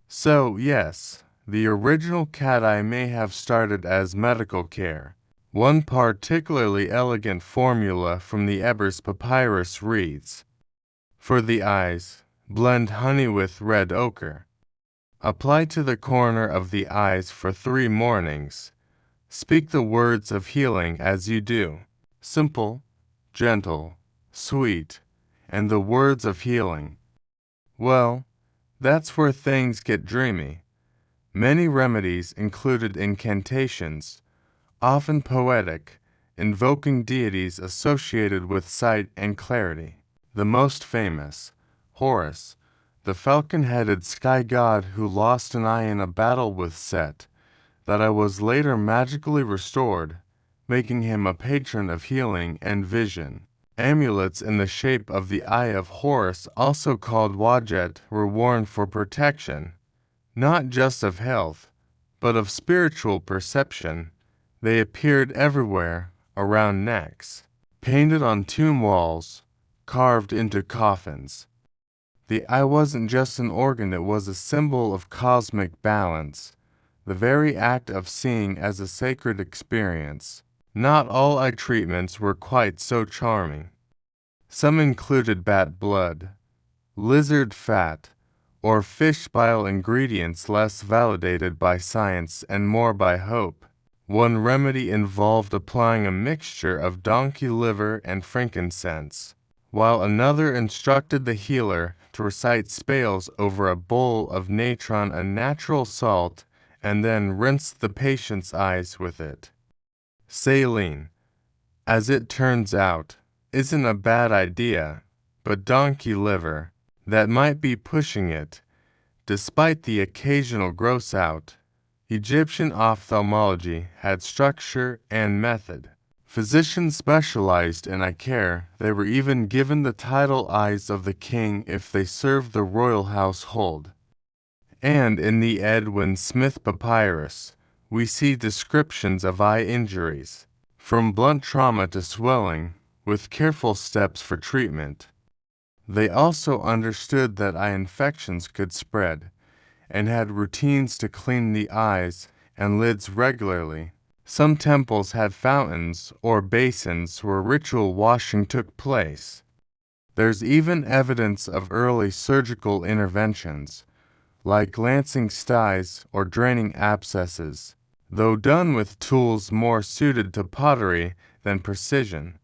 So, yes, the original cat eye may have started as medical care. One particularly elegant formula from the Ebers Papyrus reads, "For the eyes, blend honey with red ochre. Apply to the corner of the eyes for 3 mornings. Speak the words of healing as you do. Simple, gentle, sweet, and the words of healing." Well, that's where things get dreamy. Many remedies included incantations, often poetic, invoking deities associated with sight and clarity. The most famous, Horus, the falcon-headed sky god who lost an eye in a battle with Set, that I was later magically restored, making him a patron of healing and vision. Amulets in the shape of the eye of Horus, also called wajet, were worn for protection, not just of health, but of spiritual perception. They appeared everywhere, around necks, painted on tomb walls, carved into coffins. The eye wasn't just an organ, it was a symbol of cosmic balance, the very act of seeing as a sacred experience. Not all eye treatments were quite so charming. Some included bat blood, lizard fat, or fish bile, ingredients less validated by science and more by hope. One remedy involved applying a mixture of donkey liver and frankincense, while another instructed the healer to recite spells over a bowl of natron, a natural salt, and then rinse the patient's eyes with it. Saline, as it turns out, isn't a bad idea, but donkey liver, that might be pushing it. Despite the occasional gross out, Egyptian ophthalmology had structure and method. Physicians specialized in eye care. They were even given the title Eyes of the King if they served the royal household. And in the Edwin Smith Papyrus, we see descriptions of eye injuries, from blunt trauma to swelling, with careful steps for treatment. They also understood that eye infections could spread, and had routines to clean the eyes and lids regularly. Some temples had fountains or basins where ritual washing took place. There's even evidence of early surgical interventions, like lancing styes or draining abscesses, though done with tools more suited to pottery than precision.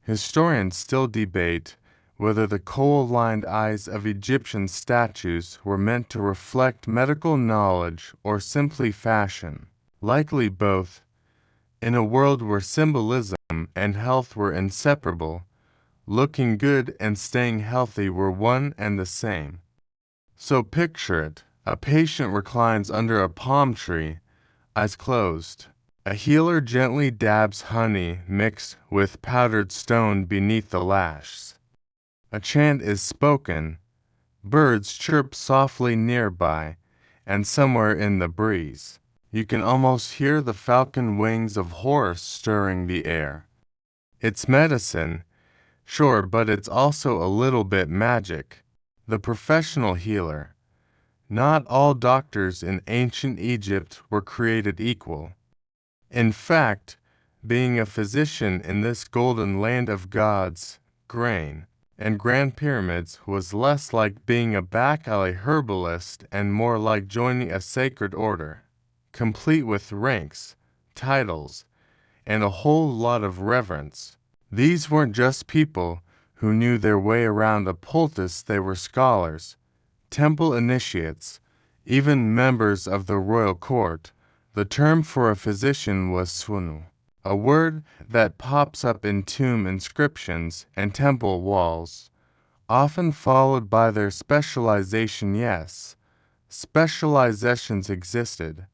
Historians still debate whether the kohl-lined eyes of Egyptian statues were meant to reflect medical knowledge or simply fashion. Likely both. In a world where symbolism and health were inseparable, looking good and staying healthy were one and the same. So picture it. A patient reclines under a palm tree, eyes closed. A healer gently dabs honey mixed with powdered stone beneath the lashes. A chant is spoken, birds chirp softly nearby, and somewhere in the breeze, you can almost hear the falcon wings of Horus stirring the air. It's medicine, sure, but it's also a little bit magic. The professional healer. Not all doctors in ancient Egypt were created equal. In fact, being a physician in this golden land of gods, grain, and Grand Pyramids was less like being a back alley herbalist and more like joining a sacred order, complete with ranks, titles, and a whole lot of reverence. These weren't just people who knew their way around a poultice, they were scholars, temple initiates, even members of the royal court. The term for a physician was swanu, a word that pops up in tomb inscriptions and temple walls, often followed by their specialization. Yes, specializations existed.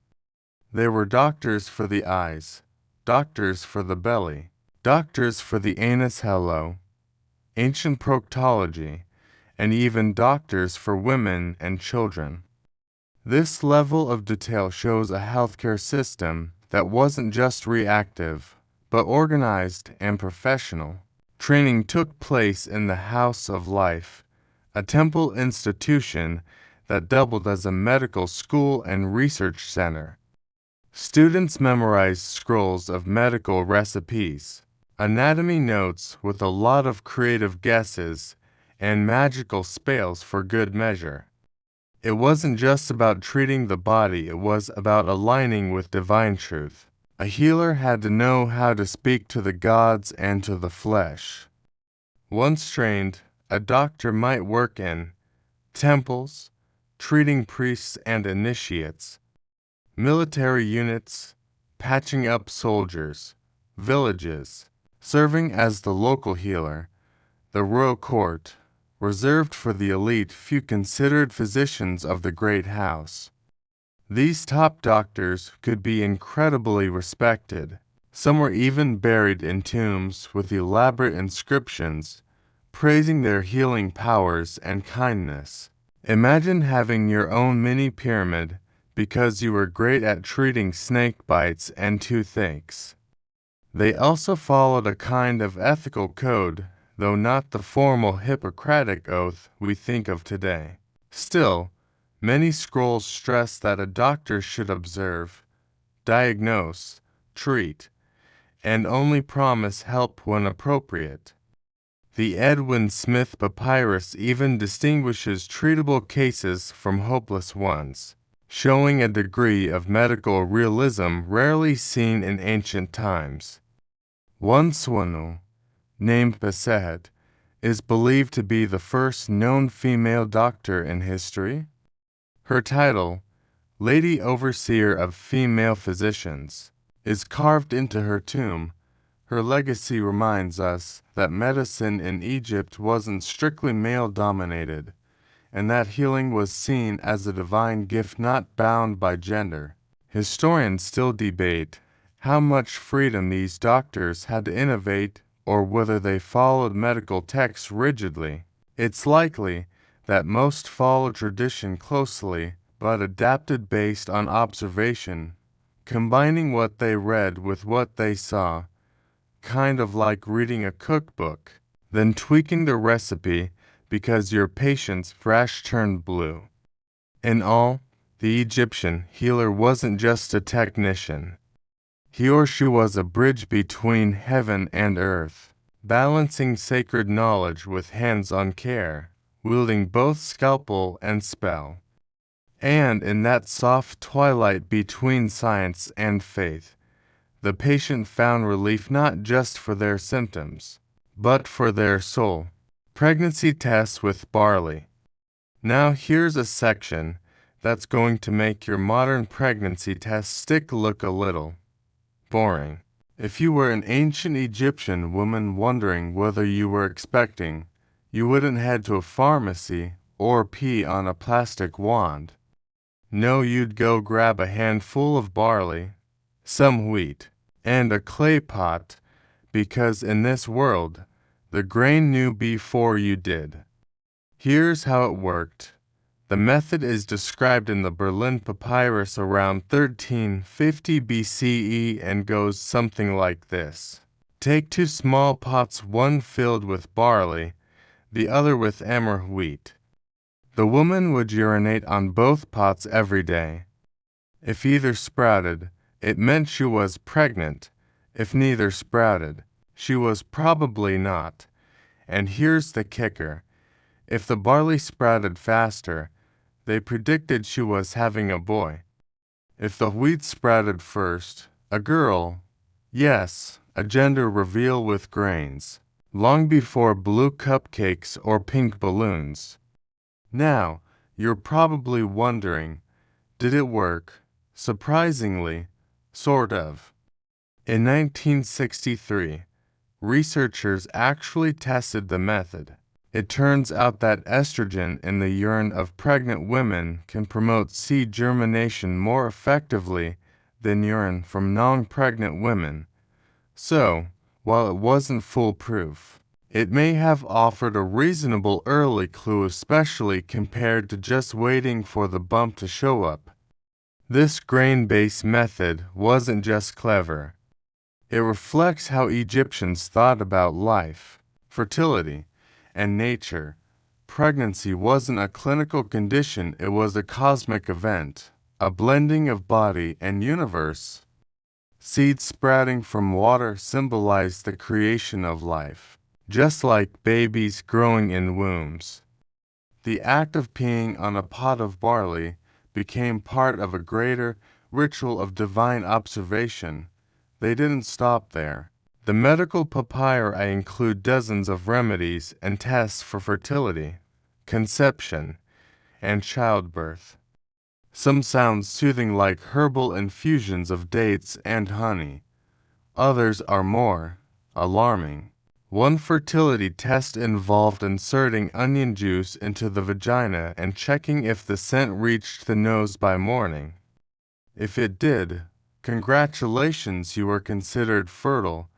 There were doctors for the eyes, doctors for the belly, doctors for the anus, ancient proctology, and even doctors for women and children. This level of detail shows a healthcare system that wasn't just reactive, but organized and professional. Training took place in the House of Life, a temple institution that doubled as a medical school and research center. Students memorized scrolls of medical recipes, anatomy notes with a lot of creative guesses, and magical spells for good measure. It wasn't just about treating the body, it was about aligning with divine truth. A healer had to know how to speak to the gods and to the flesh. Once trained, a doctor might work in temples, treating priests and initiates, military units, patching up soldiers, villages, serving as the local healer, the royal court, reserved for the elite few considered physicians of the great house. These top doctors could be incredibly respected. Some were even buried in tombs with elaborate inscriptions, praising their healing powers and kindness. Imagine having your own mini pyramid because you were great at treating snake bites and toothaches. They also followed a kind of ethical code, though not the formal Hippocratic oath we think of today. Still, many scrolls stress that a doctor should observe, diagnose, treat, and only promise help when appropriate. The Edwin Smith Papyrus even distinguishes treatable cases from hopeless ones, showing a degree of medical realism rarely seen in ancient times. One swanu, named Pasehet, is believed to be the first known female doctor in history. Her title, Lady Overseer of Female Physicians, is carved into her tomb. Her legacy reminds us that medicine in Egypt wasn't strictly male-dominated, and that healing was seen as a divine gift not bound by gender. Historians still debate how much freedom these doctors had to innovate or whether they followed medical texts rigidly. It's likely that most followed tradition closely but adapted based on observation, combining what they read with what they saw, kind of like reading a cookbook, then tweaking the recipe because your patient's flesh turned blue. In all, the Egyptian healer wasn't just a technician. He or she was a bridge between heaven and earth, balancing sacred knowledge with hands-on care, wielding both scalpel and spell. And in that soft twilight between science and faith, the patient found relief not just for their symptoms, but for their soul. Pregnancy tests with Barley. Now here's a section that's going to make your modern pregnancy test stick look a little boring. If you were an ancient Egyptian woman wondering whether you were expecting, you wouldn't head to a pharmacy or pee on a plastic wand. No, you'd go grab a handful of barley, some wheat, and a clay pot, because in this world, the grain knew before you did. Here's how it worked. The method is described in the Berlin Papyrus around 1350 BCE and goes something like this. Take 2 small pots, one filled with barley, the other with emmer wheat. The woman would urinate on both pots every day. If either sprouted, it meant she was pregnant. If neither sprouted, she was probably not. And here's the kicker. If the barley sprouted faster, they predicted she was having a boy. If the wheat sprouted first, a girl. Yes, a gender reveal with grains, long before blue cupcakes or pink balloons. Now, you're probably wondering, did it work? Surprisingly, sort of. In 1963, researchers actually tested the method. It turns out that estrogen in the urine of pregnant women can promote seed germination more effectively than urine from non-pregnant women. So, while it wasn't foolproof, it may have offered a reasonable early clue, especially compared to just waiting for the bump to show up. This grain-based method wasn't just clever. It reflects how Egyptians thought about life, fertility, and nature. Pregnancy wasn't a clinical condition, it was a cosmic event, a blending of body and universe. Seeds sprouting from water symbolized the creation of life, just like babies growing in wombs. The act of peeing on a pot of barley became part of a greater ritual of divine observation. They didn't stop there. The medical papyri include dozens of remedies and tests for fertility, conception, and childbirth. Some sound soothing like herbal infusions of dates and honey. Others are more alarming. One fertility test involved inserting onion juice into the vagina and checking if the scent reached the nose by morning. If it did, congratulations, you were considered fertile.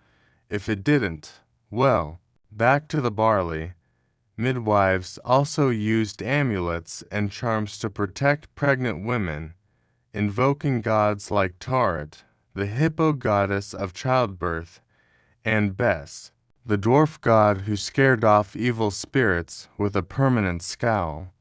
If it didn't, well, back to the barley. Midwives also used amulets and charms to protect pregnant women, invoking gods like Taret, the hippo goddess of childbirth, and Bes, the dwarf god who scared off evil spirits with a permanent scowl.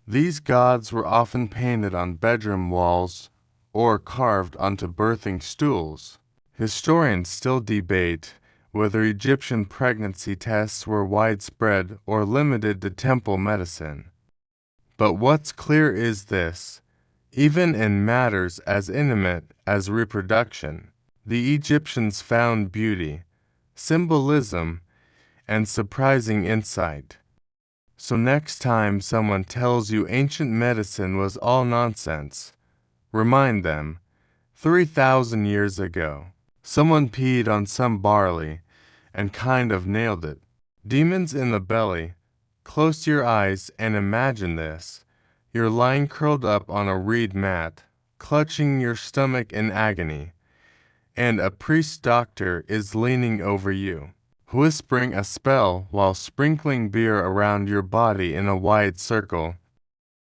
These gods were often painted on bedroom walls or carved onto birthing stools. Historians still debate whether Egyptian pregnancy tests were widespread or limited to temple medicine. But what's clear is this: even in matters as intimate as reproduction, the Egyptians found beauty, symbolism, and surprising insight. So next time someone tells you ancient medicine was all nonsense, remind them, 3,000 years ago, someone peed on some barley and kind of nailed it. Demons in the belly. Close your eyes and imagine this. You're lying curled up on a reed mat, clutching your stomach in agony, and a priest doctor is leaning over you, whispering a spell while sprinkling beer around your body in a wide circle.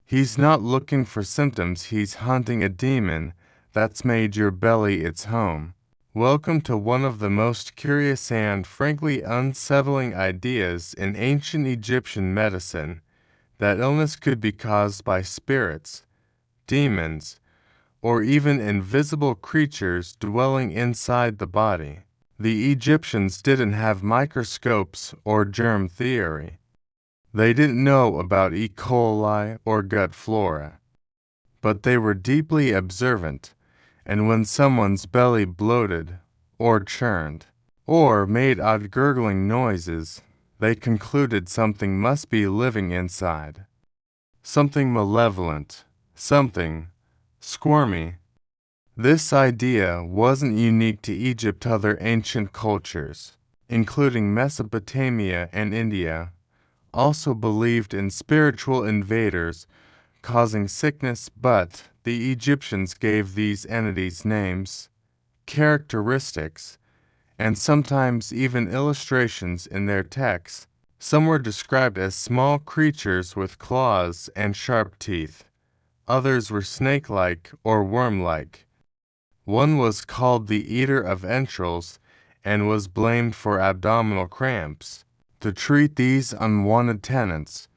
He's not looking for symptoms, he's hunting a demon that's made your belly its home. Welcome to one of the most curious and frankly unsettling ideas in ancient Egyptian medicine, that illness could be caused by spirits, demons, or even invisible creatures dwelling inside the body. The Egyptians didn't have microscopes or germ theory. They didn't know about E. coli or gut flora. But they were deeply observant, and when someone's belly bloated, or churned, or made odd gurgling noises, they concluded something must be living inside. Something malevolent, something squirmy. This idea wasn't unique to Egypt. Other ancient cultures, including Mesopotamia and India, also believed in spiritual invaders causing sickness, but the Egyptians gave these entities names, characteristics, and sometimes even illustrations in their texts. Some were described as small creatures with claws and sharp teeth. Others were snake-like or worm-like. One was called the Eater of Entrails and was blamed for abdominal cramps. To treat these unwanted tenants,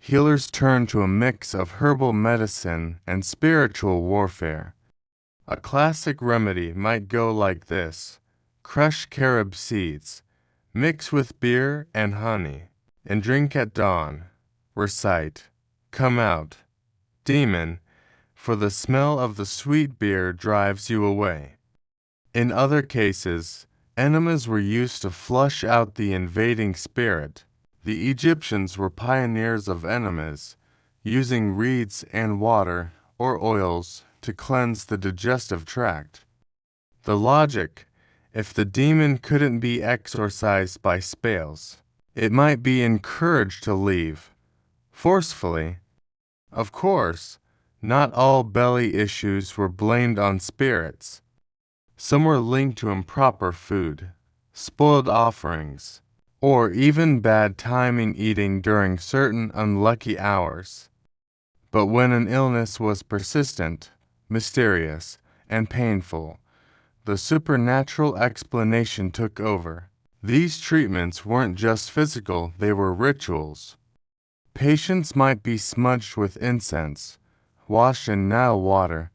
healers turned to a mix of herbal medicine and spiritual warfare. A classic remedy might go like this: crush carob seeds, Mix with beer and honey, and drink at dawn. Recite, "Come out, demon," for the smell of the sweet beer drives you away. In other cases, enemas were used to flush out the invading spirit. The Egyptians were pioneers of enemas, using reeds and water or oils to cleanse the digestive tract. The logic: if the demon couldn't be exorcised by spells, it might be encouraged to leave forcefully. Of course, not all belly issues were blamed on spirits. Some were linked to improper food, spoiled offerings, or even bad timing eating during certain unlucky hours. But when an illness was persistent, mysterious, and painful, the supernatural explanation took over. These treatments weren't just physical, they were rituals. Patients might be smudged with incense, washed in Nile water,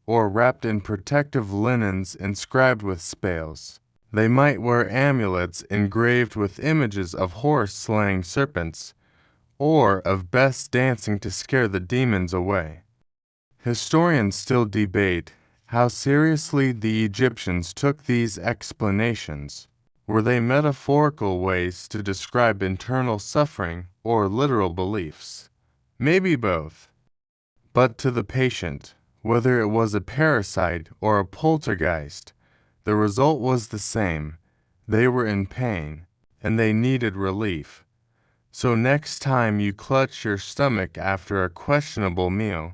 or wrapped in protective linens inscribed with spells. They might wear amulets engraved with images of horse-slaying serpents, or of Bess dancing to scare the demons away. Historians still debate how seriously the Egyptians took these explanations. Were they metaphorical ways to describe internal suffering or literal beliefs? Maybe both. But to the patient, whether it was a parasite or a poltergeist, the result was the same. They were in pain, and they needed relief. So next time you clutch your stomach after a questionable meal,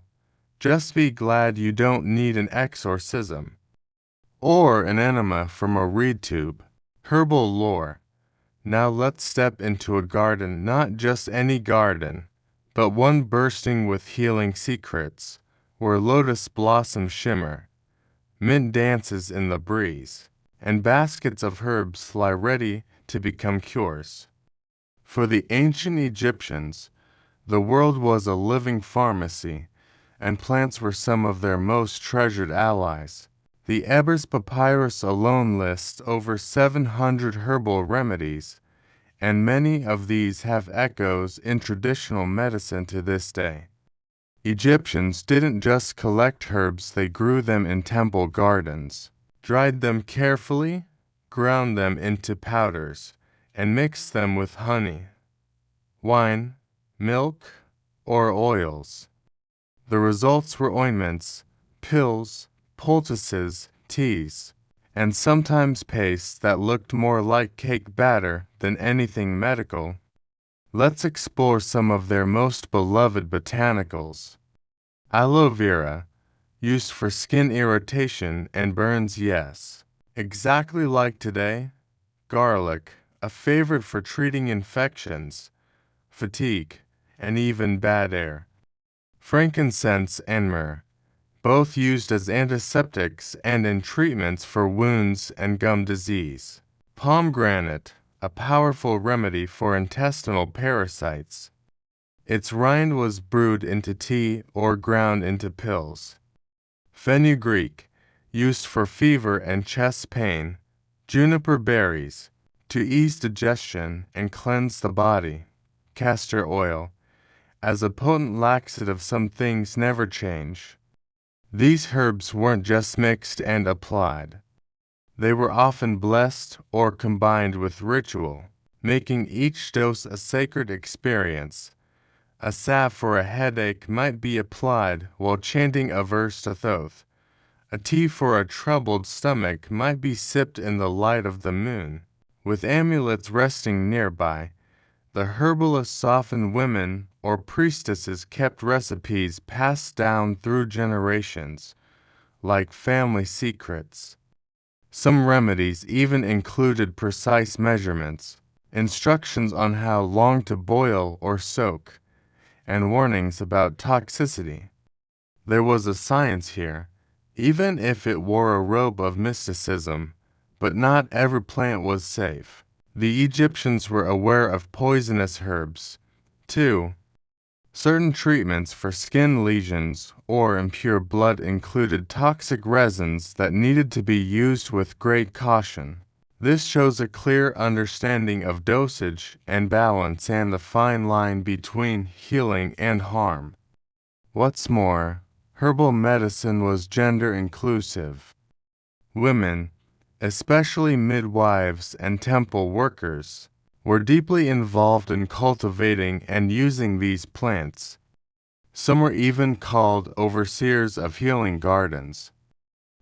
just be glad you don't need an exorcism or an enema from a reed tube. Herbal Lore. Now let's step into a garden, not just any garden, but one bursting with healing secrets, where lotus blossoms shimmer, mint dances in the breeze, and baskets of herbs lie ready to become cures. For the ancient Egyptians, the world was a living pharmacy, and plants were some of their most treasured allies. The Ebers Papyrus alone lists over 700 herbal remedies, and many of these have echoes in traditional medicine to this day. Egyptians didn't just collect herbs, they grew them in temple gardens, dried them carefully, ground them into powders, and mixed them with honey, wine, milk, or oils. The results were ointments, pills, poultices, teas, and sometimes pastes that looked more like cake batter than anything medical. Let's explore some of their most beloved botanicals. Aloe vera, used for skin irritation and burns, yes. Exactly like today. Garlic, a favorite for treating infections, fatigue, and even bad air. Frankincense and myrrh, both used as antiseptics and in treatments for wounds and gum disease. Pomegranate, a powerful remedy for intestinal parasites. Its rind was brewed into tea or ground into pills. Fenugreek, used for fever and chest pain. Juniper berries, to ease digestion and cleanse the body. Castor oil, as a potent laxative. Some things never change. These herbs weren't just mixed and applied. They were often blessed or combined with ritual, making each dose a sacred experience. A salve for a headache might be applied while chanting a verse to Thoth. A tea for a troubled stomach might be sipped in the light of the moon. With amulets resting nearby, the herbalists softened women or priestesses kept recipes passed down through generations, like family secrets. Some remedies even included precise measurements, instructions on how long to boil or soak, and warnings about toxicity. There was a science here, even if it wore a robe of mysticism, but not every plant was safe. The Egyptians were aware of poisonous herbs, too. Certain treatments for skin lesions or impure blood included toxic resins that needed to be used with great caution. This shows a clear understanding of dosage and balance and the fine line between healing and harm. What's more, herbal medicine was gender inclusive. Women, especially midwives and temple workers, were deeply involved in cultivating and using these plants. Some were even called overseers of healing gardens.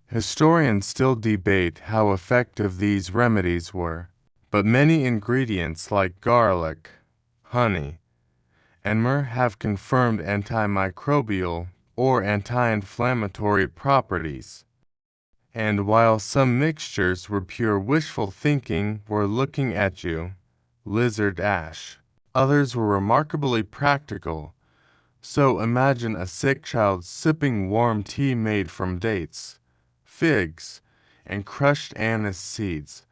Historians still debate how effective these remedies were, but many ingredients like garlic, honey, and myrrh have confirmed antimicrobial or anti-inflammatory properties. And while some mixtures were pure wishful thinking, we're looking at you, lizard ash. Others were remarkably practical. So imagine a sick child sipping warm tea made from dates, figs, and crushed anise seeds,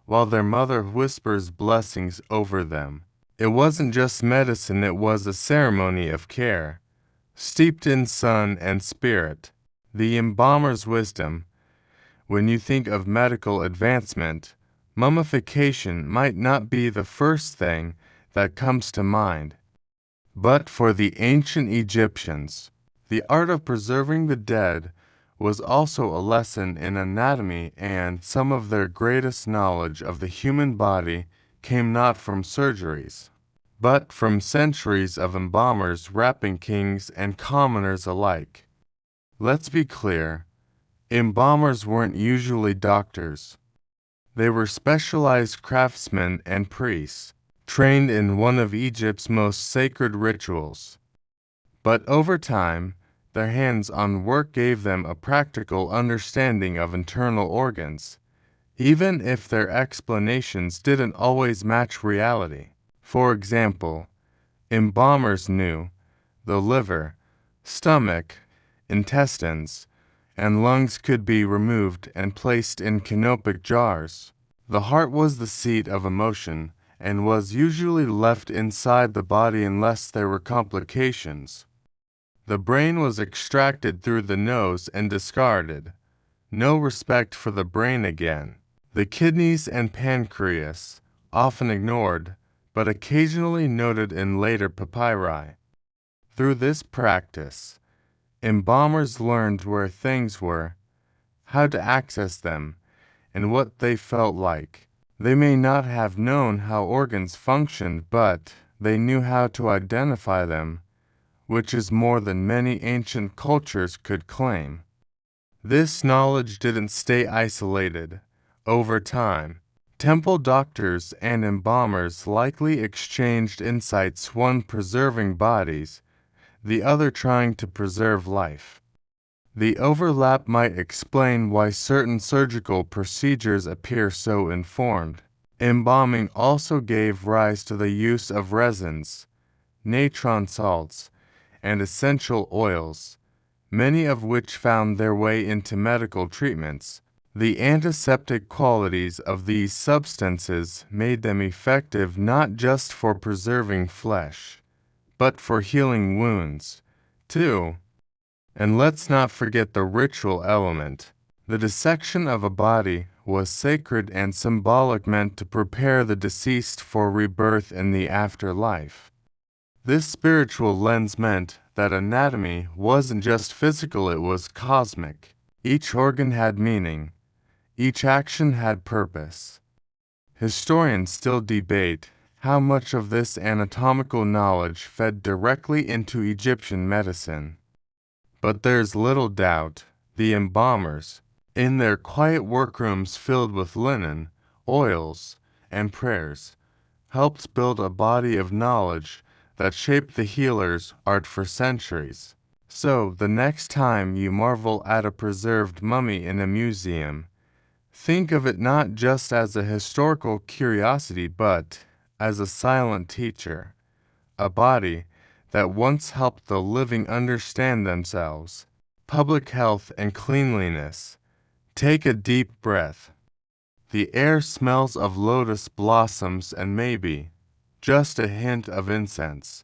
while their mother whispers blessings over them. It wasn't just medicine, it was a ceremony of care, steeped in sun and spirit. The embalmer's wisdom. When you think of medical advancement, mummification might not be the first thing that comes to mind. But for the ancient Egyptians, the art of preserving the dead was also a lesson in anatomy, and some of their greatest knowledge of the human body came not from surgeries, but from centuries of embalmers wrapping kings and commoners alike. Let's be clear, embalmers weren't usually doctors. They were specialized craftsmen and priests, trained in one of Egypt's most sacred rituals. But over time, their hands-on work gave them a practical understanding of internal organs, even if their explanations didn't always match reality. For example, embalmers knew the liver, stomach, intestines, and lungs could be removed and placed in canopic jars. The heart was the seat of emotion and was usually left inside the body unless there were complications. The brain was extracted through the nose and discarded. No respect for the brain again. The kidneys and pancreas, often ignored, but occasionally noted in later papyri. Through this practice, embalmers learned where things were, how to access them, and what they felt like. They may not have known how organs functioned, but they knew how to identify them, which is more than many ancient cultures could claim. This knowledge didn't stay isolated. Over time, temple doctors and embalmers likely exchanged insights, one preserving bodies, the other trying to preserve life. The overlap might explain why certain surgical procedures appear so informed. Embalming also gave rise to the use of resins, natron salts, and essential oils, many of which found their way into medical treatments. The antiseptic qualities of these substances made them effective not just for preserving flesh, but for healing wounds, too. And let's not forget the ritual element. The dissection of a body was sacred and symbolic, meant to prepare the deceased for rebirth in the afterlife. This spiritual lens meant that anatomy wasn't just physical, it was cosmic. Each organ had meaning. Each action had purpose. Historians still debate how much of this anatomical knowledge fed directly into Egyptian medicine. But there's little doubt the embalmers, in their quiet workrooms filled with linen, oils, and prayers, helped build a body of knowledge that shaped the healer's art for centuries. So, the next time you marvel at a preserved mummy in a museum, think of it not just as a historical curiosity but as a silent teacher, a body that once helped the living understand themselves. Public health and cleanliness. Take a deep breath. The air smells of lotus blossoms and maybe just a hint of incense.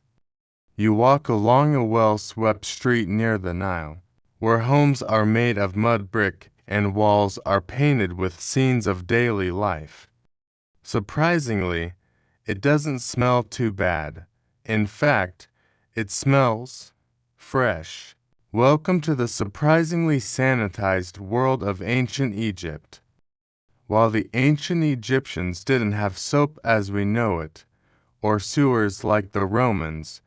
You walk along a well-swept street near the Nile, where homes are made of mud brick and walls are painted with scenes of daily life. Surprisingly, it doesn't smell too bad. In fact, it smells fresh. Welcome to the surprisingly sanitized world of ancient Egypt. While the ancient Egyptians didn't have soap as we know it, or sewers like the Romans,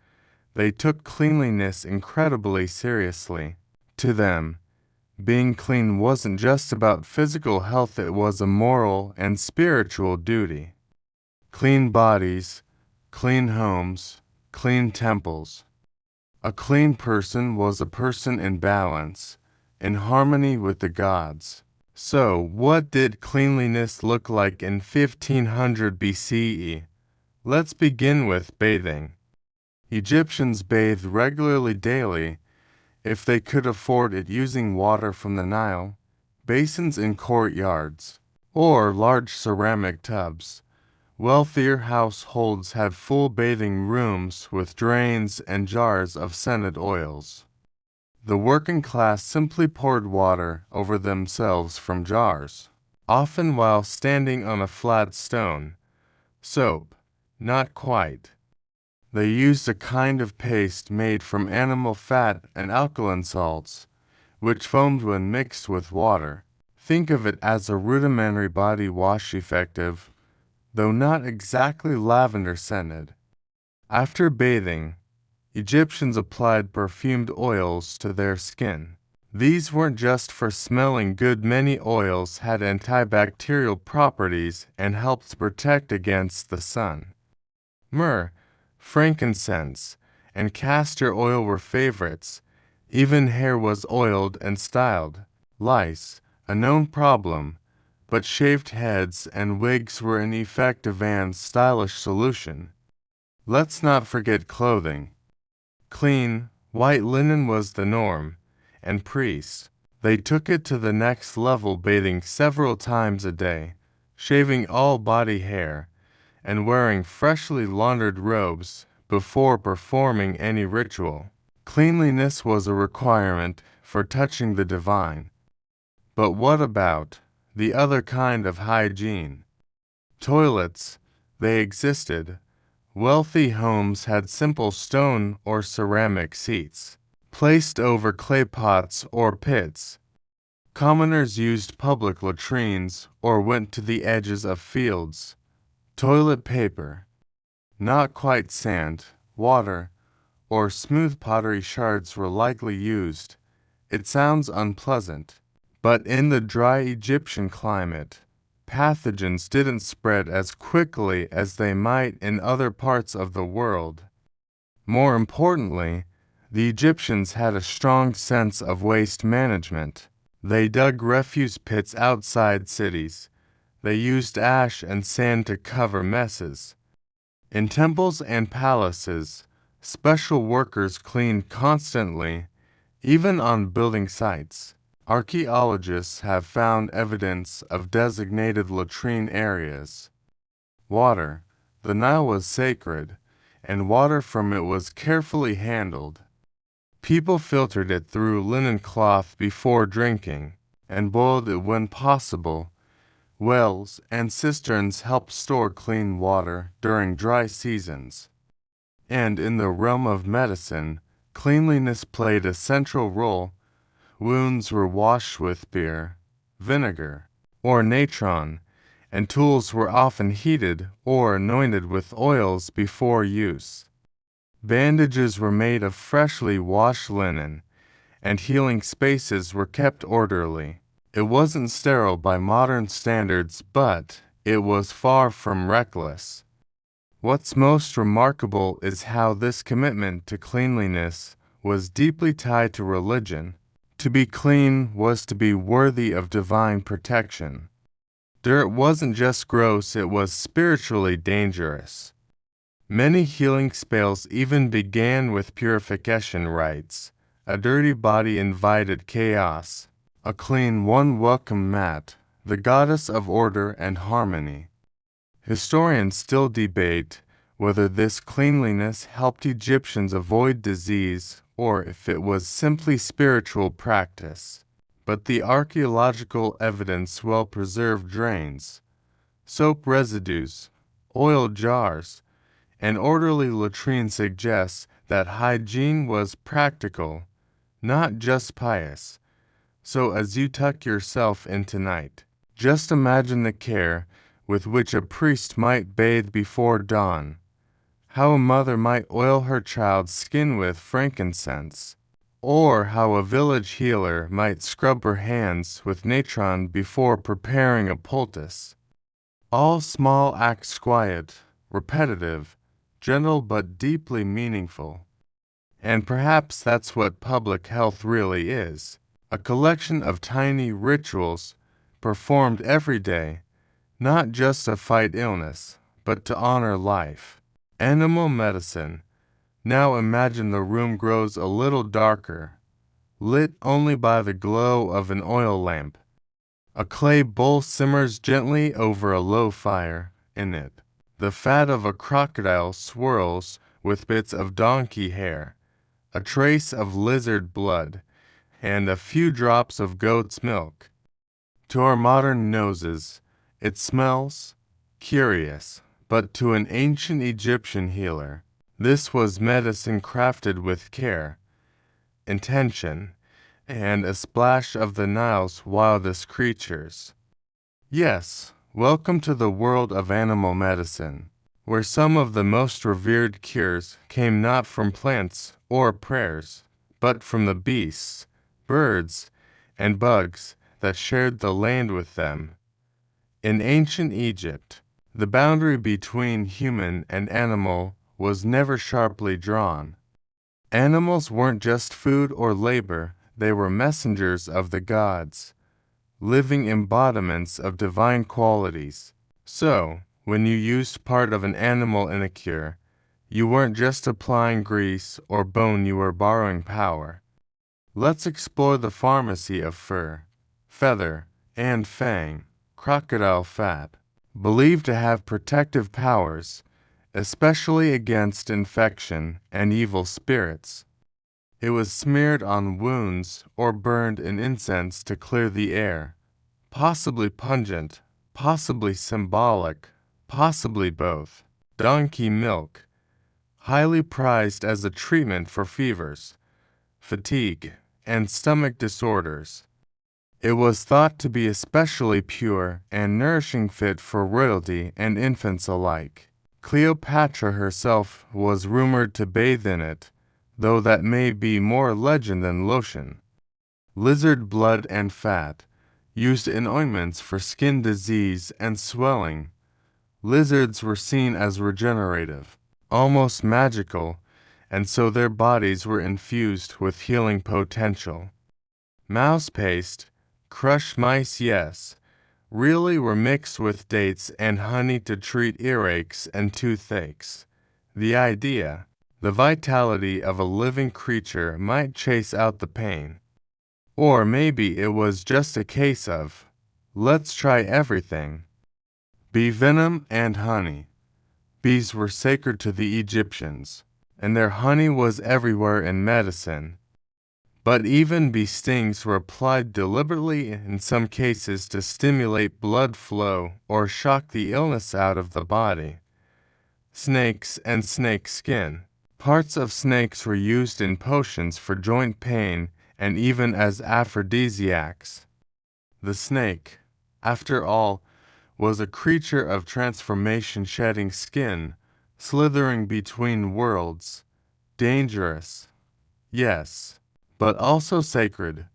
they took cleanliness incredibly seriously. To them, being clean wasn't just about physical health, it was a moral and spiritual duty. Clean bodies, clean homes, clean temples. A clean person was a person in balance, in harmony with the gods. So, what did cleanliness look like in 1500 BCE? Let's begin with bathing. Egyptians bathed regularly daily, if they could afford it, using water from the Nile, basins in courtyards, or large ceramic tubs. Wealthier households had full bathing rooms with drains and jars of scented oils. The working class simply poured water over themselves from jars, often while standing on a flat stone. Soap, not quite. They used a kind of paste made from animal fat and alkaline salts, which foamed when mixed with water. Think of it as a rudimentary body wash, effective, though not exactly lavender scented. After bathing, Egyptians applied perfumed oils to their skin. These weren't just for smelling good. Many oils had antibacterial properties and helped protect against the sun. Myrrh, frankincense, and castor oil were favorites. Even hair was oiled and styled. Lice, a known problem, but shaved heads and wigs were an effective and stylish solution. Let's not forget clothing. Clean, white linen was the norm, and priests, they took it to the next level, bathing several times a day, shaving all body hair, and wearing freshly laundered robes before performing any ritual. Cleanliness was a requirement for touching the divine. But what about the other kind of hygiene? Toilets, they existed. Wealthy homes had simple stone or ceramic seats, placed over clay pots or pits. Commoners used public latrines or went to the edges of fields. Toilet paper, not quite sand, water, or smooth pottery shards were likely used. It sounds unpleasant, but in the dry Egyptian climate, pathogens didn't spread as quickly as they might in other parts of the world. More importantly, the Egyptians had a strong sense of waste management. They dug refuse pits outside cities. They used ash and sand to cover messes. In temples and palaces, special workers cleaned constantly, even on building sites. Archaeologists have found evidence of designated latrine areas. Water. The Nile was sacred, and water from it was carefully handled. People filtered it through linen cloth before drinking, and boiled it when possible. Wells and cisterns helped store clean water during dry seasons. And in the realm of medicine, cleanliness played a central role. Wounds were washed with beer, vinegar, or natron, and tools were often heated or anointed with oils before use. Bandages were made of freshly washed linen, and healing spaces were kept orderly. It wasn't sterile by modern standards, but it was far from reckless. What's most remarkable is how this commitment to cleanliness was deeply tied to religion. To be clean was to be worthy of divine protection. Dirt wasn't just gross, it was spiritually dangerous. Many healing spells even began with purification rites. A dirty body invited chaos. A clean one welcomed Mat, the goddess of order and harmony. Historians still debate whether this cleanliness helped Egyptians avoid disease or if it was simply spiritual practice. but the archaeological evidence well-preserved drains, soap residues, oil jars, and orderly latrines suggest that hygiene was practical, not just pious. So as you tuck yourself in tonight, just imagine the care with which a priest might bathe before dawn, how a mother might oil her child's skin with frankincense, or how a village healer might scrub her hands with natron before preparing a poultice. All small acts quiet, repetitive, gentle but deeply meaningful. And perhaps that's what public health really is, a collection of tiny rituals performed every day, not just to fight illness, but to honor life. Animal medicine. Now imagine the room grows a little darker, lit only by the glow of an oil lamp. A clay bowl simmers gently over a low fire. In it, the fat of a crocodile swirls with bits of donkey hair, a trace of lizard blood, and a few drops of goat's milk. To our modern noses, it smells curious, but to an ancient Egyptian healer, this was medicine crafted with care, intention, and a splash of the Nile's wildest creatures. Yes, welcome to the world of animal medicine, where some of the most revered cures came not from plants or prayers, but from the beasts, birds, and bugs that shared the land with them. In ancient Egypt, the boundary between human and animal was never sharply drawn. Animals weren't just food or labor, they were messengers of the gods, living embodiments of divine qualities. So, when you used part of an animal in a cure, you weren't just applying grease or bone, you were borrowing power. Let's explore the pharmacy of fur, feather, and fang. Crocodile fat, believed to have protective powers, especially against infection and evil spirits. It was smeared on wounds or burned in incense to clear the air. Possibly pungent, possibly symbolic, possibly both. Donkey milk, highly prized as a treatment for fevers, fatigue, and stomach disorders. It was thought to be especially pure and nourishing, fit for royalty and infants alike. Cleopatra herself was rumored to bathe in it, though that may be more legend than lotion. Lizard blood and fat, used in ointments for skin disease and swelling. Lizards were seen as regenerative, almost magical, and so their bodies were infused with healing potential. Mouse paste, crushed mice, yes, really were mixed with dates and honey to treat earaches and toothaches. The idea, the vitality of a living creature might chase out the pain. Or maybe it was just a case of, let's try everything. Bee venom and honey. Bees were sacred to the Egyptians, and their honey was everywhere in medicine. But even bee stings were applied deliberately in some cases to stimulate blood flow or shock the illness out of the body. Snakes and snake skin. Parts of snakes were used in potions for joint pain and even as aphrodisiacs. The snake, after all, was a creature of transformation, shedding skin, slithering between worlds. Dangerous, yes, but also sacred.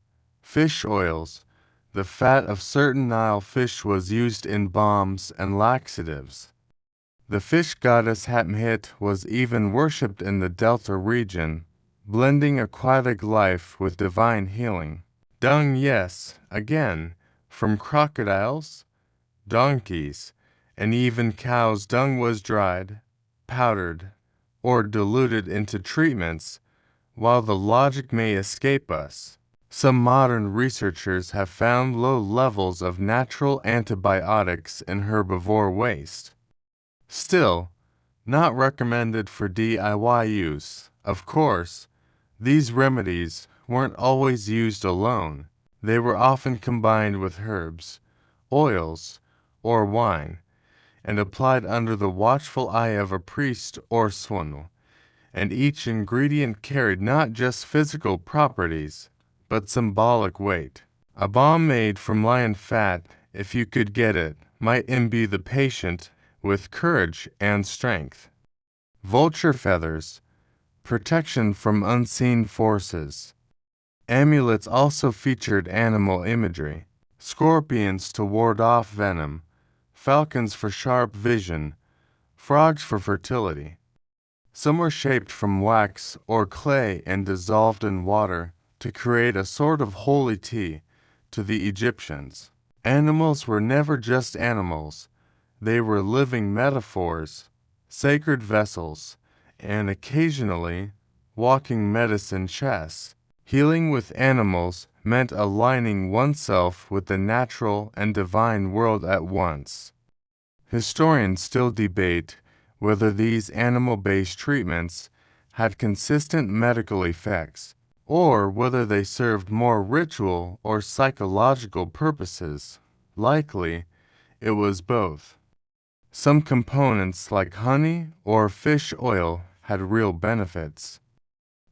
Fish oils. The fat of certain Nile fish was used in balms and laxatives. The fish goddess Hatmhit was even worshipped in the Delta region, blending aquatic life with divine healing. Dung, yes, again, from crocodiles, donkeys, and even cows. Dung was dried, powdered, or diluted into treatments. While the logic may escape us, some modern researchers have found low levels of natural antibiotics in herbivore waste. Still, not recommended for DIY use. Of course, these remedies weren't always used alone. They were often combined with herbs, oils, or wine, and applied under the watchful eye of a priest or swan, and each ingredient carried not just physical properties, but symbolic weight. A balm made from lion fat, if you could get it, might imbue the patient with courage and strength. Vulture feathers, protection from unseen forces. Amulets also featured animal imagery: scorpions to ward off venom, falcons for sharp vision, frogs for fertility. Some were shaped from wax or clay and dissolved in water to create a sort of holy tea to the Egyptians. Animals were never just animals. They were living metaphors, sacred vessels, and occasionally walking medicine chests. Healing with animals meant aligning oneself with the natural and divine world at once. Historians still debate whether these animal-based treatments had consistent medical effects, or whether they served more ritual or psychological purposes. Likely, it was both. Some components like honey or fish oil had real benefits.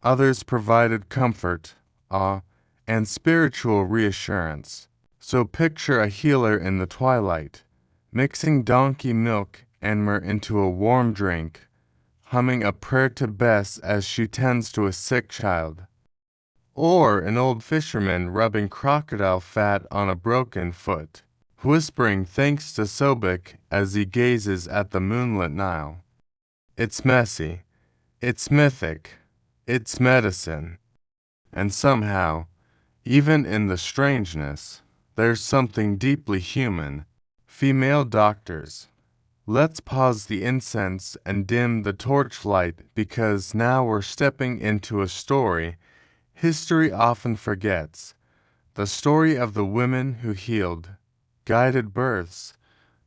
Others provided comfort, awe, and spiritual reassurance. So picture a healer in the twilight, mixing donkey milk and myrrh into a warm drink, humming a prayer to Bess as she tends to a sick child. Or an old fisherman rubbing crocodile fat on a broken foot, whispering thanks to Sobek as he gazes at the moonlit Nile. It's messy, it's mythic, it's medicine. And somehow, even in the strangeness, there's something deeply human. Female doctors. Let's pause the incense and dim the torchlight, because now we're stepping into a story history often forgets. The story of the women who healed, guided births,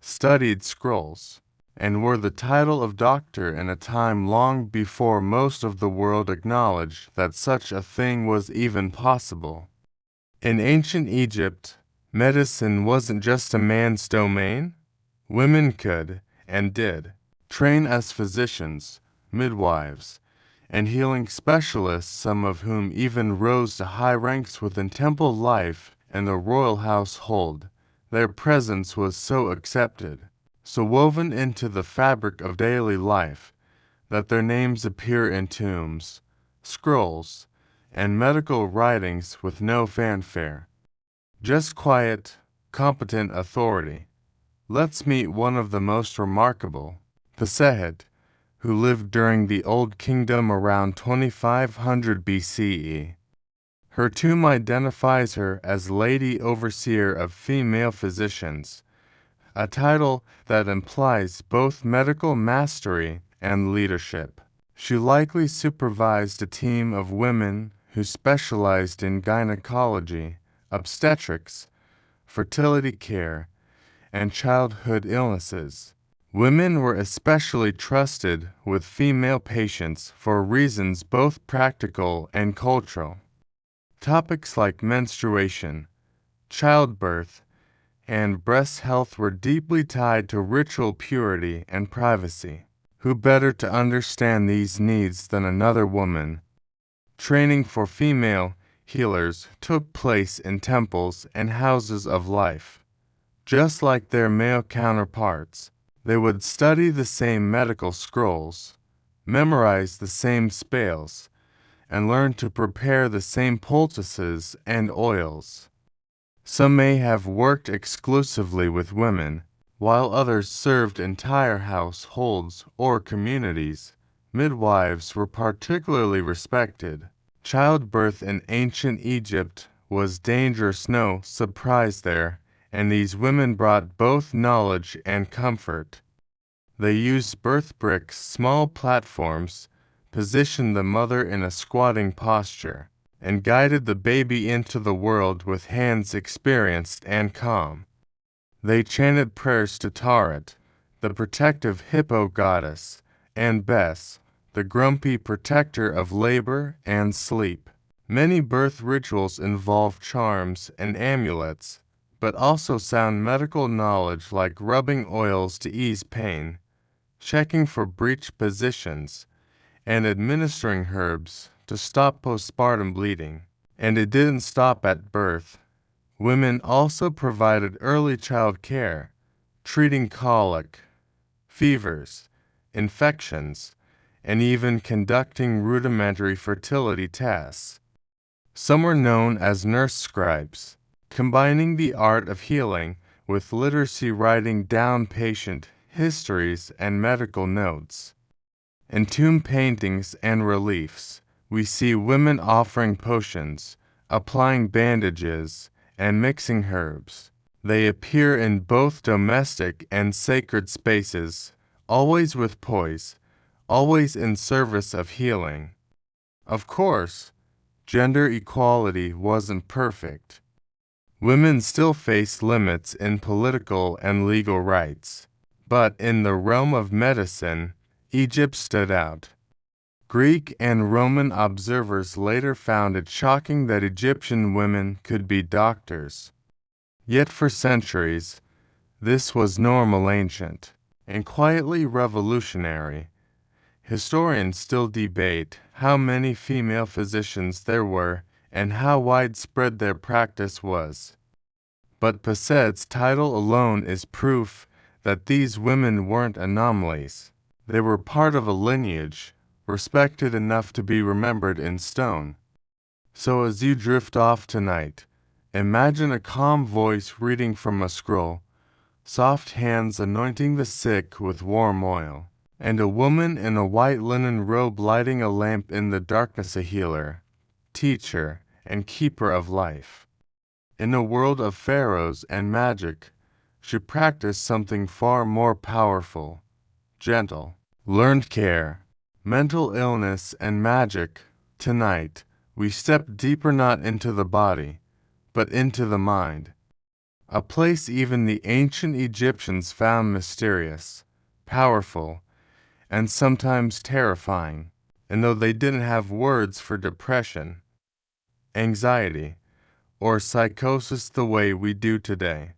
studied scrolls, and were the title of doctor in a time long before most of the world acknowledged that such a thing was even possible. In ancient Egypt, medicine wasn't just a man's domain. Women could, and did, train as physicians, midwives, and healing specialists, some of whom even rose to high ranks within temple life and the royal household. Their presence was so accepted, so woven into the fabric of daily life, that their names appear in tombs, scrolls, and medical writings with no fanfare. Just quiet, competent authority. Let's meet one of the most remarkable, Toothache, who lived during the Old Kingdom around 2500 BCE. Her tomb identifies her as Lady Overseer of Female Physicians, a title that implies both medical mastery and leadership. She likely supervised a team of women who specialized in gynecology, obstetrics, fertility care, and childhood illnesses. Women were especially trusted with female patients for reasons both practical and cultural. Topics like menstruation, childbirth, and breast health were deeply tied to ritual purity and privacy. Who better to understand these needs than another woman? Training for female healers took place in temples and houses of life. Just like their male counterparts, they would study the same medical scrolls, memorize the same spells, and learn to prepare the same poultices and oils. Some may have worked exclusively with women, while others served entire households or communities. Midwives were particularly respected. Childbirth in ancient Egypt was dangerous, no surprise there, and these women brought both knowledge and comfort. They used birth bricks, small platforms, positioned the mother in a squatting posture, and guided the baby into the world with hands experienced and calm. They chanted prayers to Taret, the protective hippo goddess, and Bes, the grumpy protector of labor and sleep. Many birth rituals involve charms and amulets, but also sound medical knowledge like rubbing oils to ease pain, checking for breech positions, and administering herbs to stop postpartum bleeding. And it didn't stop at birth. Women also provided early child care, treating colic, fevers, infections, and even conducting rudimentary fertility tests. Some were known as nurse scribes, combining the art of healing with literacy, writing down patient histories and medical notes. In tomb paintings and reliefs, we see women offering potions, applying bandages, and mixing herbs. They appear in both domestic and sacred spaces, always with poise, always in service of healing. Of course, gender equality wasn't perfect. Women still faced limits in political and legal rights. But in the realm of medicine, Egypt stood out. Greek and Roman observers later found it shocking that Egyptian women could be doctors. Yet for centuries, this was normal, ancient, and quietly revolutionary. Historians still debate how many female physicians there were and how widespread their practice was. But Paset's title alone is proof that these women weren't anomalies. They were part of a lineage, respected enough to be remembered in stone. So as you drift off tonight, imagine a calm voice reading from a scroll, soft hands anointing the sick with warm oil, and a woman in a white linen robe lighting a lamp in the darkness, a healer, teacher, and keeper of life. In a world of pharaohs and magic, she practiced something far more powerful, gentle, learned care, mental illness, and magic. Tonight, we step deeper not into the body, but into the mind, a place even the ancient Egyptians found mysterious, powerful, and sometimes terrifying. And though they didn't have words for depression, anxiety, or psychosis the way we do today,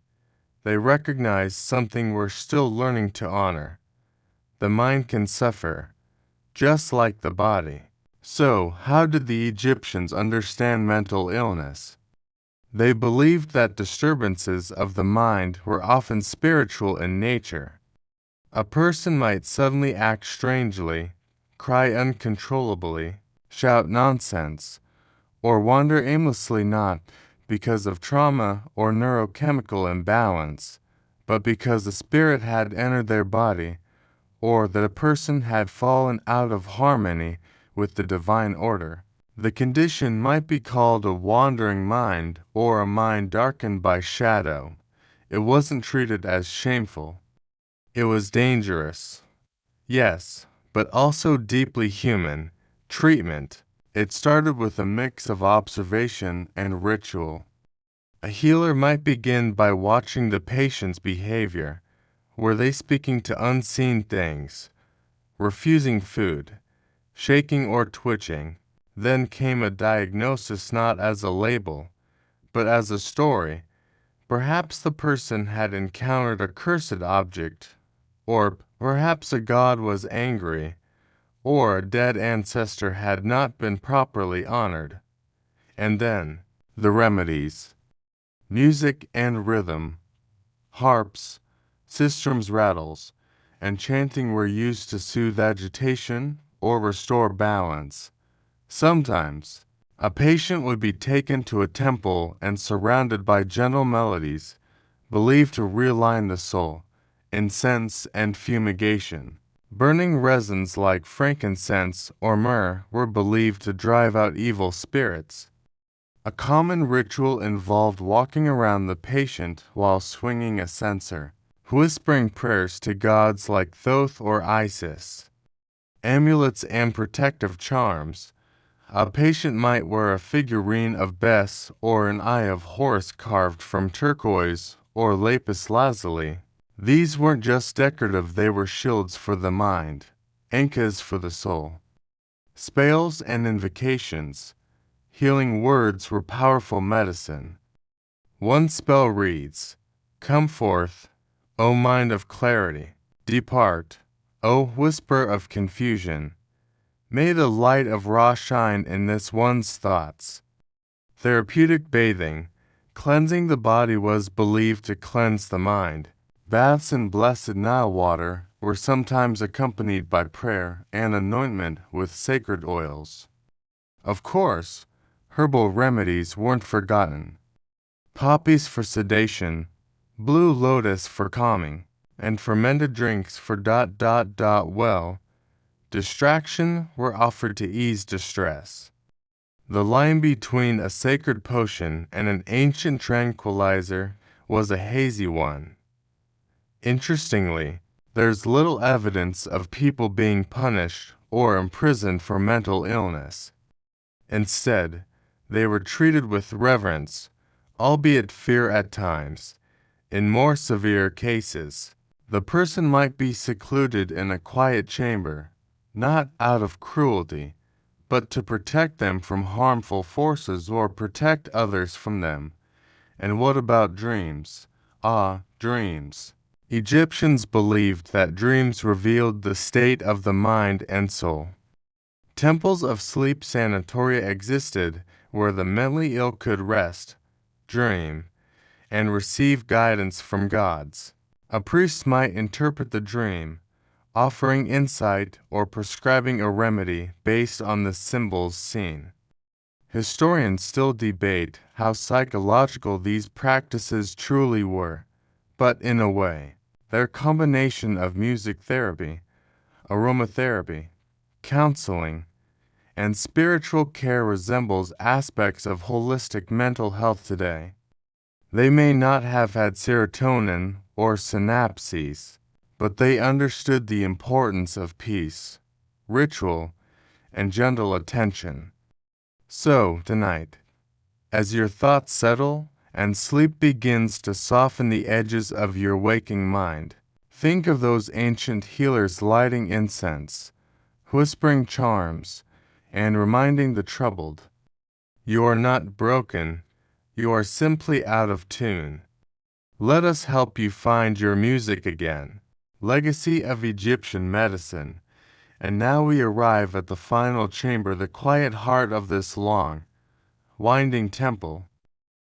they recognized something we're still learning to honor. The mind can suffer, just like the body. So, how did the Egyptians understand mental illness? They believed that disturbances of the mind were often spiritual in nature. A person might suddenly act strangely, cry uncontrollably, shout nonsense, or wander aimlessly, not because of trauma or neurochemical imbalance, but because the spirit had entered their body, or that a person had fallen out of harmony with the divine order. The condition might be called a wandering mind or a mind darkened by shadow. It wasn't treated as shameful. It was dangerous. Yes, but also deeply human. Treatment. It started with a mix of observation and ritual. A healer might begin by watching the patient's behavior. Were they speaking to unseen things, refusing food, shaking or twitching? Then came a diagnosis, not as a label, but as a story. Perhaps the person had encountered a cursed object, or perhaps a god was angry, or a dead ancestor had not been properly honored. And then, the remedies. Music and rhythm, harps, sistrums, rattles, and chanting were used to soothe agitation or restore balance. Sometimes, a patient would be taken to a temple and surrounded by gentle melodies, believed to realign the soul, incense and fumigation. Burning resins like frankincense or myrrh were believed to drive out evil spirits. A common ritual involved walking around the patient while swinging a censer, whispering prayers to gods like Thoth or Isis. Amulets and protective charms. A patient might wear a figurine of Bes or an eye of Horus carved from turquoise or lapis lazuli. These weren't just decorative, they were shields for the mind, anchors for the soul. Spells and invocations. healing words were powerful medicine. One spell reads, "Come forth, O mind of clarity. Depart, O whisper of confusion. May the light of Ra shine in this one's thoughts." Therapeutic bathing, cleansing the body, was believed to cleanse the mind. Baths in blessed Nile water were sometimes accompanied by prayer and anointment with sacred oils. Of course, herbal remedies weren't forgotten. Poppies for sedation, blue lotus for calming, and fermented drinks for distraction were offered to ease distress. The line between a sacred potion and an ancient tranquilizer was a hazy one. Interestingly, there's little evidence of people being punished or imprisoned for mental illness. Instead, they were treated with reverence, albeit fear at times. In more severe cases, the person might be secluded in a quiet chamber, not out of cruelty, but to protect them from harmful forces or protect others from them. And what about dreams? Ah, dreams. Egyptians believed that dreams revealed the state of the mind and soul. Temples of sleep sanatoria existed where the mentally ill could rest, dream, and receive guidance from gods. A priest might interpret the dream, offering insight or prescribing a remedy based on the symbols seen. Historians still debate how psychological these practices truly were, but in a way, their combination of music therapy, aromatherapy, counseling, and spiritual care resembles aspects of holistic mental health today. They may not have had serotonin or synapses, but they understood the importance of peace, ritual, and gentle attention. So, tonight, as your thoughts settle and sleep begins to soften the edges of your waking mind, think of those ancient healers lighting incense, whispering charms, and reminding the troubled, you are not broken, you are simply out of tune. Let us help you find your music again. Legacy of Egyptian medicine. And now we arrive at the final chamber, the quiet heart of this long, winding temple.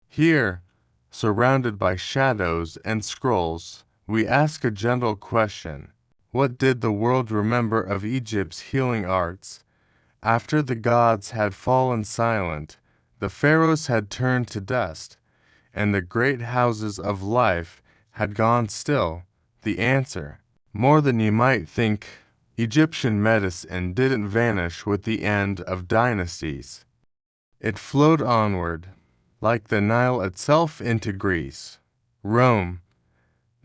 Here, surrounded by shadows and scrolls, we ask a gentle question. What did the world remember of Egypt's healing arts? After the gods had fallen silent, the pharaohs had turned to dust, and the great houses of life had gone still. The answer, more than you might think, Egyptian medicine didn't vanish with the end of dynasties. It flowed onward, like the Nile itself, into Greece, Rome,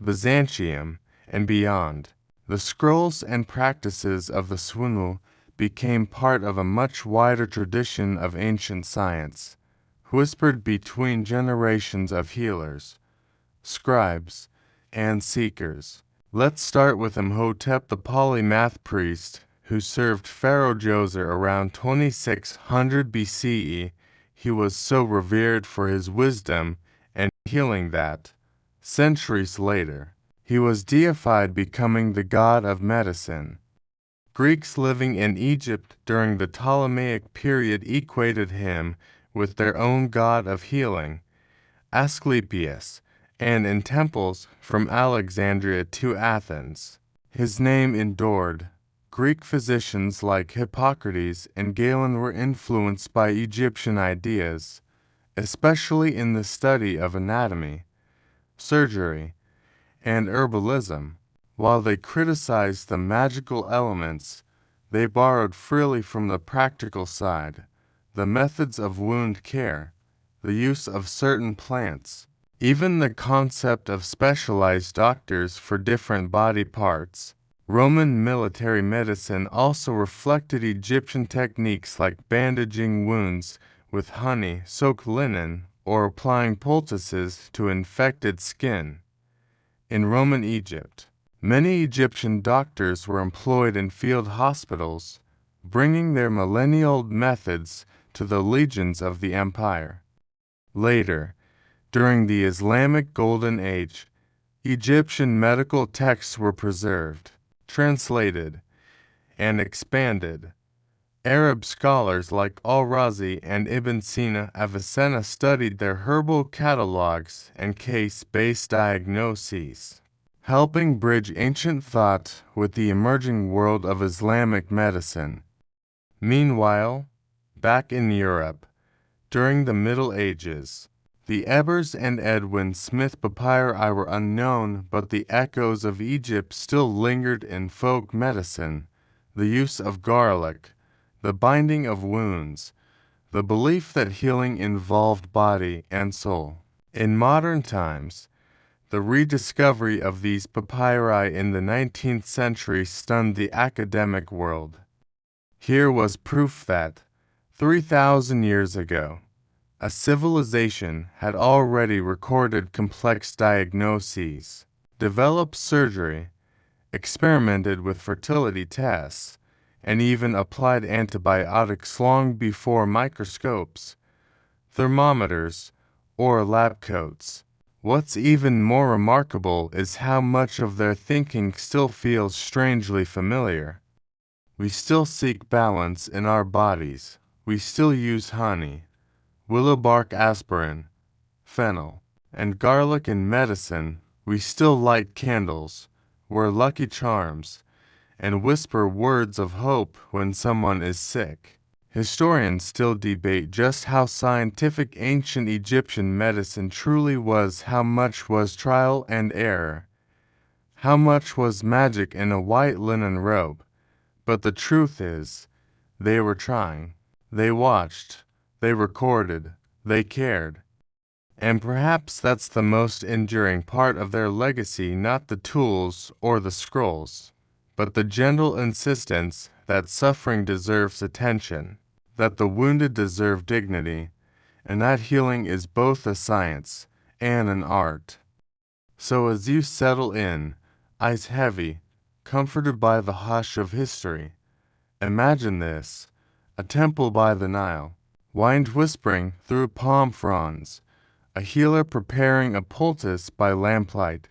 Byzantium, and beyond. The scrolls and practices of the Swinu became part of a much wider tradition of ancient science, whispered between generations of healers, scribes, and seekers. Let's start with Imhotep, the polymath priest who served Pharaoh Djoser around 2600 BCE. He was so revered for his wisdom and healing that, centuries later, he was deified, becoming the god of medicine. Greeks living in Egypt during the Ptolemaic period equated him with their own god of healing, Asclepius, and in temples from Alexandria to Athens, his name endured. Greek physicians like Hippocrates and Galen were influenced by Egyptian ideas, especially in the study of anatomy, surgery, and herbalism. While they criticized the magical elements, they borrowed freely from the practical side, the methods of wound care, the use of certain plants, even the concept of specialized doctors for different body parts. Roman military medicine also reflected Egyptian techniques like bandaging wounds with honey-soaked linen or applying poultices to infected skin. In Roman Egypt, many Egyptian doctors were employed in field hospitals, bringing their millennial methods to the legions of the empire. Later, during the Islamic Golden Age, Egyptian medical texts were preserved, translated, and expanded. Arab scholars like Al-Razi and Ibn Sina Avicenna studied their herbal catalogues and case-based diagnoses, helping bridge ancient thought with the emerging world of Islamic medicine. Meanwhile, back in Europe, during the Middle Ages, the Ebers and Edwin Smith papyri were unknown, but the echoes of Egypt still lingered in folk medicine. The use of garlic, the binding of wounds, the belief that healing involved body and soul. In modern times, the rediscovery of these papyri in the 19th century stunned the academic world. Here was proof that, 3,000 years ago, a civilization had already recorded complex diagnoses, developed surgery, experimented with fertility tests, and even applied antibiotics long before microscopes, thermometers, or lab coats. What's even more remarkable is how much of their thinking still feels strangely familiar. We still seek balance in our bodies. We still use honey, willow bark aspirin, fennel, and garlic in medicine. We still light candles, wear lucky charms, and whisper words of hope when someone is sick. Historians still debate just how scientific ancient Egyptian medicine truly was, how much was trial and error, how much was magic in a white linen robe. But the truth is, they were trying. They watched, they recorded, they cared. And perhaps that's the most enduring part of their legacy, not the tools or the scrolls, but the gentle insistence that suffering deserves attention, that the wounded deserve dignity, and that healing is both a science and an art. So as you settle in, eyes heavy, comforted by the hush of history, imagine this: a temple by the Nile, wind whispering through palm fronds, a healer preparing a poultice by lamplight,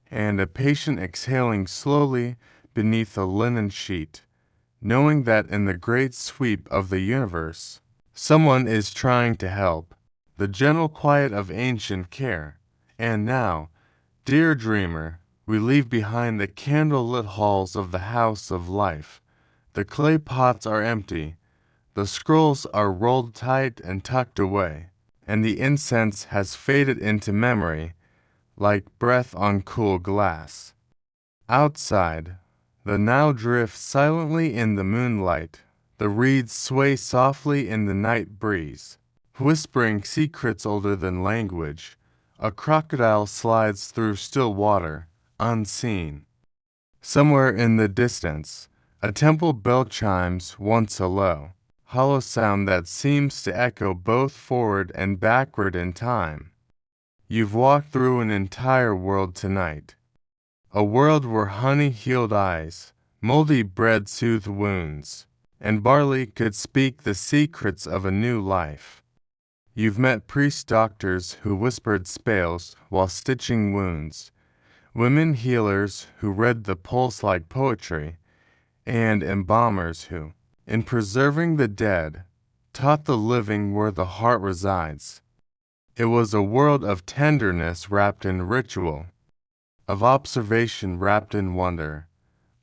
and a patient exhaling slowly beneath a linen sheet, knowing that in the great sweep of the universe, someone is trying to help. The gentle quiet of ancient care. And now, dear dreamer, we leave behind the candle-lit halls of the house of life. The clay pots are empty, the scrolls are rolled tight and tucked away, and the incense has faded into memory like breath on cool glass. Outside, the Nile drifts silently in the moonlight. The reeds sway softly in the night breeze, whispering secrets older than language. A crocodile slides through still water, unseen. Somewhere in the distance, a temple bell chimes once a low, hollow sound that seems to echo both forward and backward in time. You've walked through an entire world tonight. A world where honey healed eyes, moldy bread soothed wounds, and barley could speak the secrets of a new life. You've met priest-doctors who whispered spells while stitching wounds, women healers who read the pulse like poetry, and embalmers who, in preserving the dead, taught the living where the heart resides. It was a world of tenderness wrapped in ritual, of observation wrapped in wonder,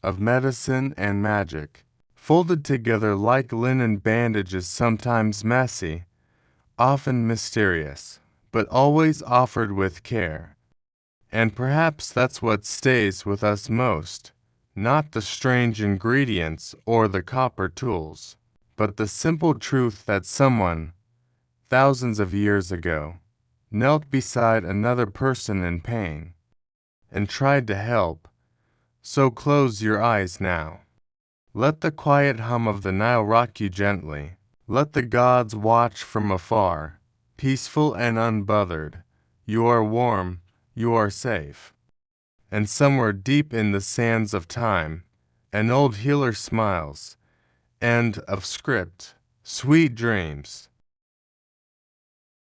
of medicine and magic, folded together like linen bandages, sometimes messy, often mysterious, but always offered with care. And perhaps that's what stays with us most, not the strange ingredients or the copper tools, but the simple truth that someone, thousands of years ago, knelt beside another person in pain and tried to help. So close your eyes now. Let the quiet hum of the Nile rock you gently. Let the gods watch from afar, peaceful and unbothered. You are warm, you are safe. And somewhere deep in the sands of time, an old healer smiles, and of script, Sweet dreams.